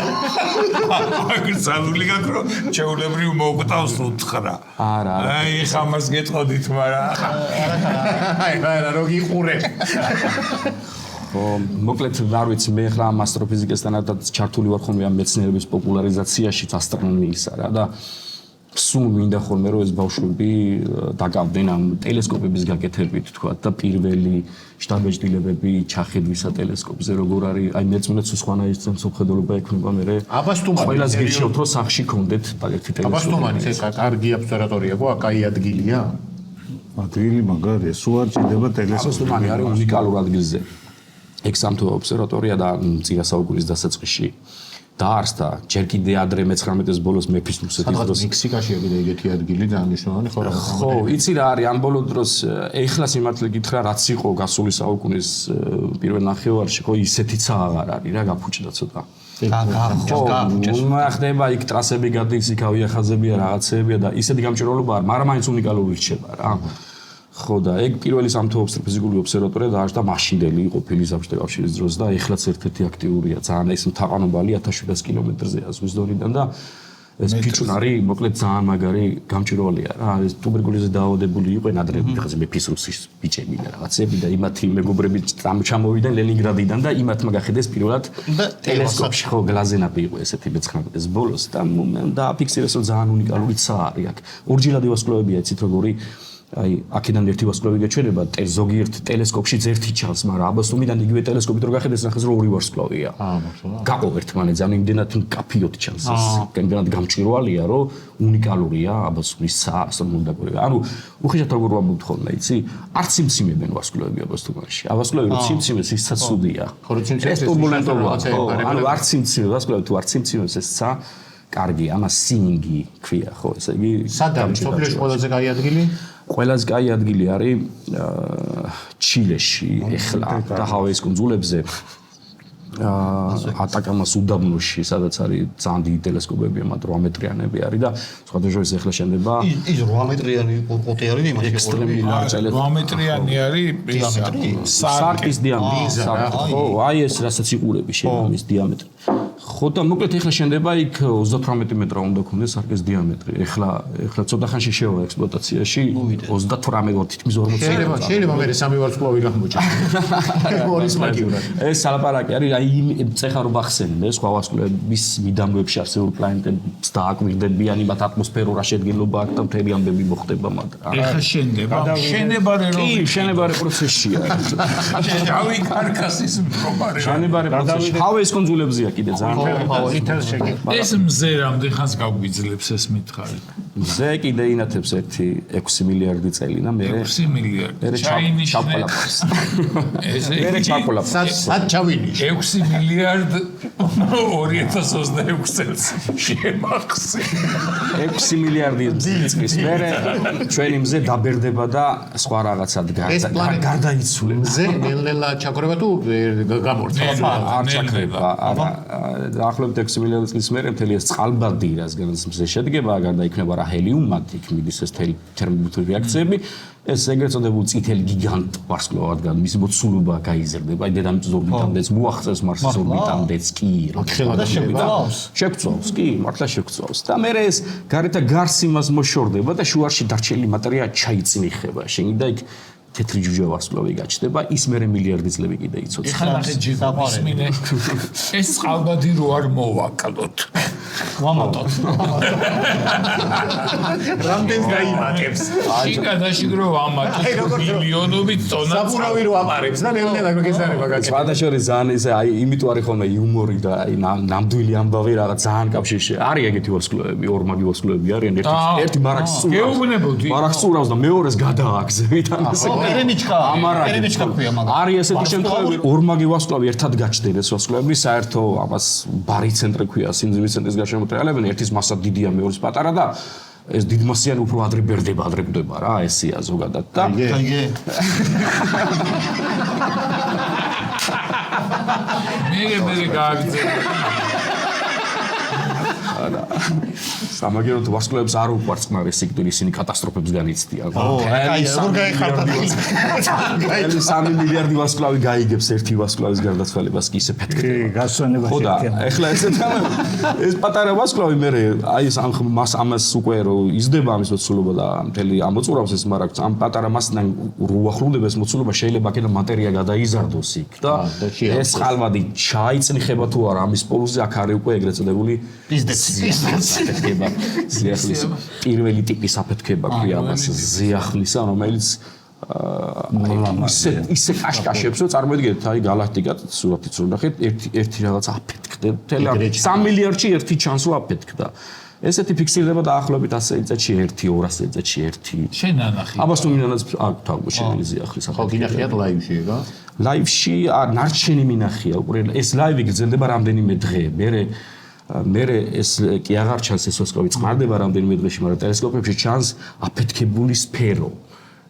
S3: აგრძალული გაკრო ჩეულებრივ მოგტავს უთხრა
S7: არა
S3: აი ხა მას გეტყოდით მაგრამ
S1: არა რო გიყურე
S7: მოკლედ არ ვიცი მე ხლა ამ ასტროფიზიკასთან ერთად ჩართული ვარ ხოლმე ამ მეცნიერების პოპულარიზაციაში ასტრონომიისა რა და სულ მინდა ხოლმე რომ ეს ბავშვები დაკავდნენ ამ ტელესკოპების გაკეთებით თქვა და პირველი შტაბეჭდილებები ჩახედვისა ტელესკოპზე როგორ არის აი მეწმუნეთ სხვანაირ სამხედროება ექნება მე ყველას გირჩევთ რომ სახში გქონდეთ პაკეტი ტელესკოპი
S1: აბასტუმანის ეს კარგი ობსერვატორია გო აკაი ადგილია
S4: ადგილი მაგარია სულ არ ჭირდება ტელესკოპი
S7: აბასტუმანი არის უნიკალურ ადგილზე ექსამთო ობსერვატორია და წინა საუკუნის დასაწყისში დაარსდა ჯერ კიდე ადრე მე-19-ის ბოლოს მეფის რუსეთის დროს
S1: მექსიკაშია კიდე ეგეთი ადგილი დანიშნულოვანი
S7: ხო იცი რა არის ამ ბოლო დროს ეხლა სიმართლე გითხრა რაც იყო გასული საუკუნის პირველ ნახევარში ხო ისეთიც აღარ არის რა გაფუჭდა ცოტა ხდება იქ ტრასები გადის იქ ავიახაზებია რაღაცებია და ისეთი გამჭვირვალობა არ მაგრამ მაინც უნიკალური რჩება რა ხო და ეგ პირველი სამთო ასტროფიზიკური ობსერვატორია დაარსდა მაშინდელი ყოფილი საბჭოთა კავშირის დროს და ეხლაც ერთ-ერთი აქტიურია ძალიან ეს მთაყანობალი 1700 კილომეტრზეა ზღვის დონიდან და ეს ფიჩუნარი მოკლედ ძალიან მაგარი გამჭვირვალეა რა ეს ტუბერკულოზზე დაავადებული იყვნენ ადრე ხაზე მეფის რუსის ბიჭები და რაღაცები და იმათი მეგობრები ჩამოვიდნენ ლენინგრადიდან და იმათ მაგახედეს პირველად ტელესკოპში ხო გლაზენაპი იყო ესეთი მე-19-ის ბოლოს და დააფიქსირეს რომ ძალიან უნიკალური ცა არის აქ ორჯილადი ვარსკვლავებია იცით როგორი აი აქედან ერთი ვარსკვლავი გაჩვენება ზოგიერთ ტელესკოპშიც ერთი ჩანს მაგრამ აბასტუმიდან იგივე ტელესკოპით რო გახედეს ნახეს რომ ორი ვარსკვლავია გაყო ერთმანეთზე ანუ იმდენად კაფიოდ ჩანს ეს იმდენად გამჭვირვალეა რომ უნიკალურია აბასტუმის ასტრონომიული დაკვირვება ანუ უხეშად როგორ ვამბობთ ხოლმე იცი არც სიმციმებენ ვარსკვლავები აბასტუმაში აბასტუმები რო სიმციმეს ისაც სუდია ეს ტურბულენტობაა ანუ არც სიმციმე ვარსკვლავი თუ არც სიმციმეს ეს ცა კარგია ამას სინინგი ქვია ხო ესე იგი
S1: სადაა სოფლის ყველაზე კაი ადგილი
S7: ყველაზე კაი ადგილი არის ჩილეში ეხლა და ჰავაის კუნძულებზე ატაკამას უდაბნოში, სადაც არის ძალიან დიდი ტელესკოპები, მათ 8 მეტრიანები არის და სხვადასხვა ეხლა შენდება
S2: ის 8 მეტრიანი ყოყი არის იმაში
S7: ექსტრემი ლარჯ
S3: 8 მეტრიანი არის
S7: სარკის დიამეტრი. ხო, აი ეს რასაც იყურები შეიძლება მის დიამეტრი. ხო და მოკლედ ეხლა შენდება იქ 38 მეტრა უნდა ქონდეს სარკის დიამეტრი. ეხლა ცოტა ხანში შევა ექსპლუატაციაში 38 ვარ თითქმის 40.
S1: შეიძლება მე 3 ვარსკვლავი გამოჩა. მორის მაგივრად.
S7: ეს სალაპარაკი არის აი წეხა რო ბახსენე სხვა ვარსკვლავების მიდამოებში არსებულ პლანეტებს დააკვირდებიან იმათ ატმოსფერო რა შედგენილობა აქვს და მთელი ამბები მოხდება მაგრამ
S3: ეხლა შენებარე რომ
S7: კი შენებარე პროცესია
S3: დავი კარკასის პრობარე
S7: შენებარე პროცესი ჰავაის კუნძულებზეა კიდე ძალიან
S3: ეს მზე რამდენ ხანს გაგვიძლებს ეს მითხარი
S7: მზე კიდე ინათებს 6 მილიარდი წელი და მე
S3: 6 მილიარდი
S7: ჩაყოლაფს მე ჩაყოლაფს
S1: სად ჩავინიშნე
S3: 6 მილიარდ 2026 წელს შემახსენე
S7: 6 მილიარდი წლის მერე ჩვენი მზე დაბერდება და სხვა რაღაცად გარდაიცვლება
S1: მზე ნელ-ნელა ჩაქრება თუ გამორჩა
S7: არ ჩაქრება არა დაახლოებით 6 მილიარდი წლის მერე მთელი ეს წყალბადი რასგანაც მზე შედგება გარდაიქმნება რა ჰელიუმად იქ მიდის ეს თერმობირული რეაქციები ეს ეგრეთ წოდებული წითელი გიგანტ ვარსკვლავადგან მისი მოცულობა გაიზრდება. აი დედამიწის ორბიტამდეც მოაღწევს მარსის ორბიტამდეც კი რა.
S1: ხელადა
S7: შეგვწევს, კი, მართლა შეგვწევს. და მე ეს გარეთ გარს იმას მოშორდება და შუაში დარჩენილი მატერია ჩაიწნიხება. შენ და იქ თეთრი ჯუჯა ვარსკვლავი გაჩნდება, ის მერე მილიარდი წლები კიდე იცოცხლებს.
S3: ეხლა ნახე ჯიგმისმინე. ეს წყალბადი რო არ მოვაკლოთ.
S2: ვამატოთ.
S1: რამდენს გაიმატებს?
S3: შიგადაში რო ვამატოთ მილიონობით ტონა.
S1: საფურავი რო აპარებს და ნელ-ნელა გეგეცარება გაჩნდება.
S7: სხვადასხვა ზან ისე აი იმიტომ არის ხოლმე იუმორი და აი ნამდვილი ამბავი რაღაც ძალიან კავშირში. არის ეგეთი ვარსკვლავები, ორმაგი ვარსკვლავები არიან ერთი მარაკს წურავს.
S3: გეუბნებოდი.
S7: მარაკს წურავს და მეორეს გადააგზავნით ან ესე
S2: ერენიჩკა ქვია მაგას.
S7: არის ესეთი შემთხვევები, ორმაგი ვარსკვლავი ერთად გაჩნდეს ვარსკვლავები, საერთო ამას ბარი ცენტრი ქვია, სიმძიმის ცენტრის გარშემო მოტრიალებენ, ერთის მასა დიდია, მეორის პატარა და ეს დიდმასიანი უფრო ადრე ბერდება, ადრე გვდება რა, ესეა ზოგადად და
S2: აიგე.
S3: მე გააგზავნა.
S7: სამაგეროთ ვარსკვლავებს არ უყვართ წყნარი სიკვდილი, ისინი კატასტროფებს განიცდიან.
S2: აი, როგორ გაიხარდა?
S7: 3 მილიარდი ვარსკვლავი გაიგებს ერთი ვარსკვლავის გარდაცვალებას კი ისე ფეთქდება.
S4: გასვენებაში.
S7: ხო და ეხლა ეს პატარა ვარსკვლავი მე აი ეს ამას უკვე რო იზრდება ამის მოცულობა და მთელი ამოწურავს ეს მარაკს ამ პატარა მასთან რო უახლოვდება ეს მოცულობა შეიძლება აქედან მატერია გადაიზარდოს იქ და ეს წყალბადი ჩაიწნიხება თუ არა ამის პოლუსზე აქ არის უკვე ეგრეთ წოდებული საფეთქება ზიახლის პირველი ტიპის საფეთქება ქვია მას ზიახლისა რომელიც ისე კაშკაშებს რომ წარმოიდგინეთ აი galaktika სურათიც რომ ნახეთ ერთი რაღაც აფეთქდება 3 მილიარდში ერთი ჩანს რომ აფეთქდა ესეთი ფიქსირდება დაახლოებით 100 წელიწადში 1-200 წელიწადში 1
S3: შენ ანახი
S7: აბას თუ მინანაც აქვს თავშენელი ზიახლის
S1: ხო გინახიათ ლაივში ეგა
S7: ლაივში ნარჩენი მინახია უკვე ეს ლაივი გრძელდება რამდენიმე დღე მე ეს კი აღარ ჩანს ეს ვარსკვლავი წყარდება რამდენიმე დღეში მაგრამ ტელესკოპებში ჩანს აფეთქებული სფერო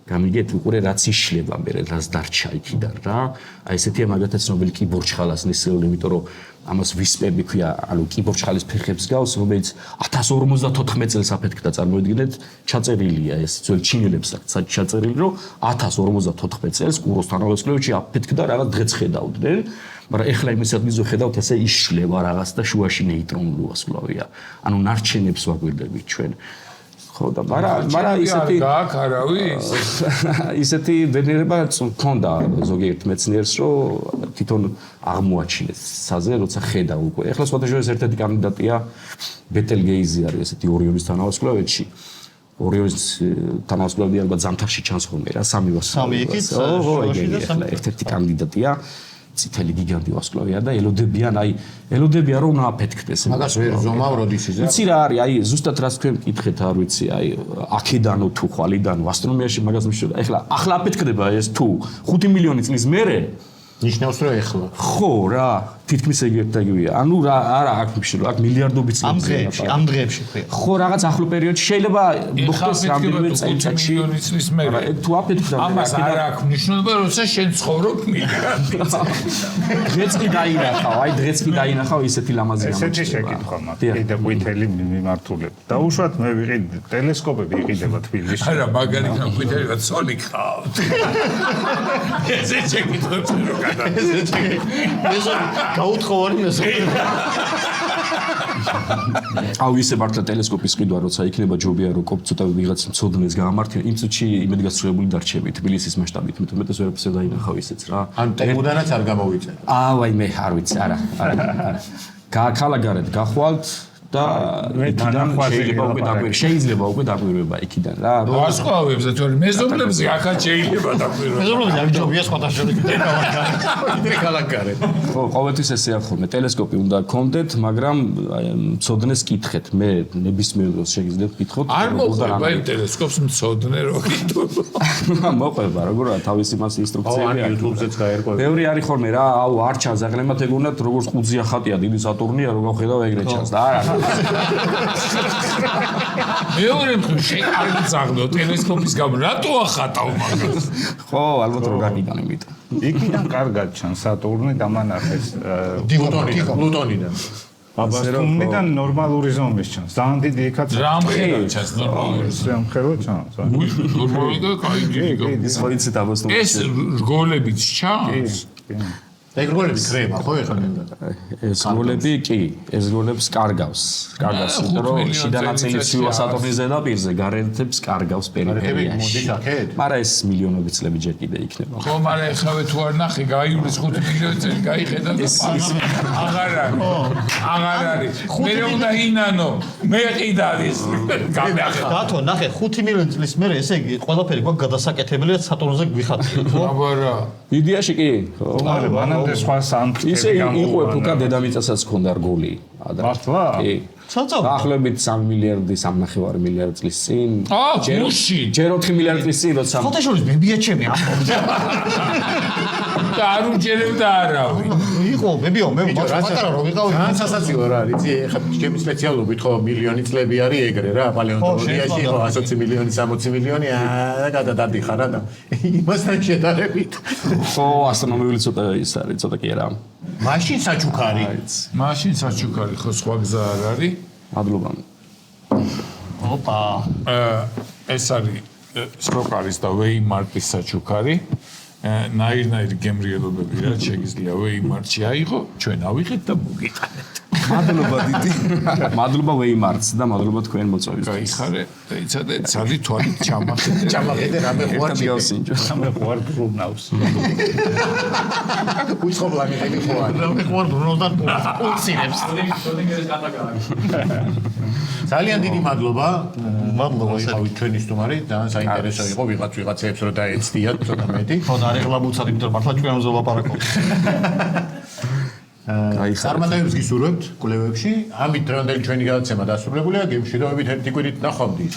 S7: გამიგეთ უკვე რაც იშლება მე რაც დარჩა იქიდან რა აი ესეთია მაგათაც ცნობილი კიბორჩხალას ნისლეული იმიტომ რომ ამას ვისპები ქვია ანუ კიბორჩხალის ფეხებს გავს რომელიც 1054 წელს აფეთქდა წარმოიდგინეთ ჩაწერილია ეს ძველ ჩინელებსაც ჩაწერილი რომ 1054 წელს კუროსთან ვარსკვლავში აფეთქდა რაღაც დღეც ხედავდნენ მაგრამ ეხლა იმისადმი ხედავთ ესე იშლება რაღაც და შუაში ნეიტრონული ვარსკვლავია ანუ ნარჩენებს ვაგვირდებით ჩვენ ხო და მაგრამ ისეთი
S3: გააკ არავის
S7: ისეთი ბედნიერება მქონდა ზოგიერთ მეცნიერს რომ თვითონ აღმოაჩინეს საზე როცა ხედა უკვე ეხლა სხვადასხვა ერთ-ერთი კანდიდატია ბეტელგეიზი არის ესეთი ორიონის თანავარსკვლავედში ორიონის თანავარსკვლავედი ალბათ ზამთარში ჩანს ხოლმე რა სამი ვარსკვლავი ხო ეხლა ერთ-ერთი კანდიდატია წითელი გიგანტი ვარსკვლავია და ელოდებიან რომ უნდა აფეთქდეს
S1: მაგას ვერ ზომავ როდის იზრდება
S7: ვიცი რა არის აი ზუსტად რაც თქვენ მკითხეთ არ ვიცი აი აქედანო თუ ხვალიდანო ასტრონომიაში მაგას მიშურდა ეხლა ახლა აფეთქდება ეს თუ 5 მილიონი წლის მერე
S1: ნიშნავს რომ ეხლა
S7: ხო რა თითქმის ეგრეთ და იგივეა. ანუ არა აქ მშრალ, აქ მილიარდობით
S2: ამ
S7: წლებში.
S2: დღეებში, ამ დღეებში ხდება.
S7: ხო, რაღაც ახლო პერიოდში შეიძლება მოხდეს რამდენიმე წელიწადში.
S3: მილიონი წლის მერე.
S7: თუ აფეთქდა
S3: ამას არ აქვს მნიშვნელობა, როცა შენ ცხოვრობ მილიარდი.
S7: დღეც კი დაინახავ, აი დღეც კი დაინახავ ისეთი ლამაზი
S4: ესეთი შეკითხვა მაქვს. კიდე ყვითელი მიმართულებით. დაუშვათ მე ვიყიდე ტელესკოპები იყიდება თბილისში.
S3: არა, მაგალითად ყვითელად სოლი ხავთ. ესე შეკითხვებს რო გადადის.
S2: გაუთხოვარი მესო.
S7: აუ ისე მართლა ტელესკოპის ყიდვა როცა იქნება ჯობია რომ ცოტა ვიღაც მცოდნეს გაამართლე იმ წუთში იმედგაცრუებული დარჩები თბილისის მასშტაბით მე თუმეტეს ვერაფერს დაინახავ ისეც რა
S1: ან ტემუდანაც არ გამოვიწერე.
S7: აი მე არ ვიცი არა ქალაქგარეთ გახვალთ და შეიძლება უკვე დაგვირვება იქიდან რა
S3: ვასწავლებს თორემ მეზობლებზე ახაც შეიძლება დაგვირვება
S2: მეზობლებზე არ ჯობია სხვათა შორის
S1: კიდე ქალაქგარეთ.
S7: ხო ყოველთვის ესეა ხოლმე ტელესკოპი უნდა გქონდეთ მაგრამ მცოდნეს კითხეთ მე ნებისმიერ დროს შეგიძლიათ კითხოთ
S3: არ მოყვება იმ ტელესკოპს მცოდნე რო კითხო
S7: მოყვება როგორია თავისი მას ინსტრუქციები
S1: ან YouTube-ზეც გაერკვევა.
S7: ბევრი არის ხოლმე რა აუ არ ჩანს აღლემათ ეგონათ როგორც ყუძია ხატია დიდი სატურნია რო გავხედავ ეგრე ჩანს და არა
S3: მეორე მხრივ კარგი წაღდო ტელესკოპის გამო რატო ახატავ მაგას
S7: ხო ალბათ რო გაგიდან იმით
S4: იქიდან კარგად ჩანს სატურნი დამანახეს
S1: პლუტონიდან.
S4: აბასტუმიდან ნორმალური ზომის ჩანს. ძალიან დიდი იქაც
S3: რამხელა ჩანს ნორმალური
S4: სამხელა ჩანს.
S3: ნორმალური და კაი
S7: ის ხო იცით აბასტუმ
S3: ეს რგოლებიც ჩანს
S1: ეგ როლები ხრება ხო ეხლა მე
S7: ეს როლები კი ეს როლებს კარგავს იმიტომ რომ შიდა ნაწილი ცვივა სატურნის ზედაპირზე გარეთებს კარგავს პერიფერიაში
S1: მოდის აქეთ?
S7: მაგრამ ეს მილიონობით წლები ჯერ კიდე იქნება
S3: ხო მაგრამ ეხავე თუ არ ნახე გაიulis 5 მილიონი წელი გაიხედა და აღარ არის მე უნდა ინანო მე ყიდადის გამიახა
S2: დათო ნახე 5 მილიონი წლის მერე ესე იგი ყველაფერი გვაქვს გადასაკეთებელი და სატურნზე გვიხატია ხო
S3: აბარა
S7: იდეაში კი ხო
S4: მანამდე სხვა სამფრთები
S7: ისე იყო ფუკა დედამიწასაც ჰქონდა რგოლი
S4: მართლა?
S7: კი
S2: ცალ-ცალ
S7: დაახლოებით 3 მილიარდი 3.5 მილიარდი წლის წინ ჯერ 4 მილიარდი წლის წინ როცა
S2: ფოთაშორის ბებია ჩემი ახლა
S3: და არ უჯერებდა არავინ
S2: იყო ბებიო მე პატარა რომ ვიყავი
S1: ძალიან სასაცილო რა არის ეხლა ჩემი სპეციალობით ხო მილიონი წლები არის ეგრე რა პალეონტოლოგიაში ხო 120 მილიონი 60 მილიონი და გადადიხარ რა და იმასთან შედარებით
S7: ხო ასტრონომიული ცოტა ის არის ცოტა კი არა
S1: მაშინ საჩუქარი
S3: მაშინ საჩუქარი ხო სხვა გზა არ არის
S7: მადლობა
S2: ოპა
S3: ეს არის სტროკარის და ვეიმარტის საჩუქარი ნაირ-ნაირ გემრიელობები რა შეიძლება ვეიმარტში აიღო ჩვენ ავიღეთ და მოგიტანეთ
S7: მადლობა დიდი მადლობა ვეიმარტს და მადლობა თქვენ მოწვევისთვის
S3: გაიხარე და იცადე ძალი თვალით
S1: ჩამახედე რამე ხვარჩი
S4: რამე ხვარ ბრუნავს
S1: უცხო პლანეტები ხო არის
S2: მე ხوار ბრუნავდა პულსირებს
S1: ძალიან დიდი მადლობა
S2: მადლობა
S1: შევით ჩვენი სტუმარი ძალიან საინტერესო იყო ვიღაცებს რომ დაეცდიათ ცოტა მეტი
S2: ხო და არიღლა მუცად იმიტომ რომ მართლა ჩვენ უნდა ვლაპარაკოთ
S1: წარმატებებს გისურვებთ კვლევებში. ამით დღევანდელი ჩვენი გადაცემა დასრულებულია. გემშვიდობებით ერთი კვირით ნახვამდის.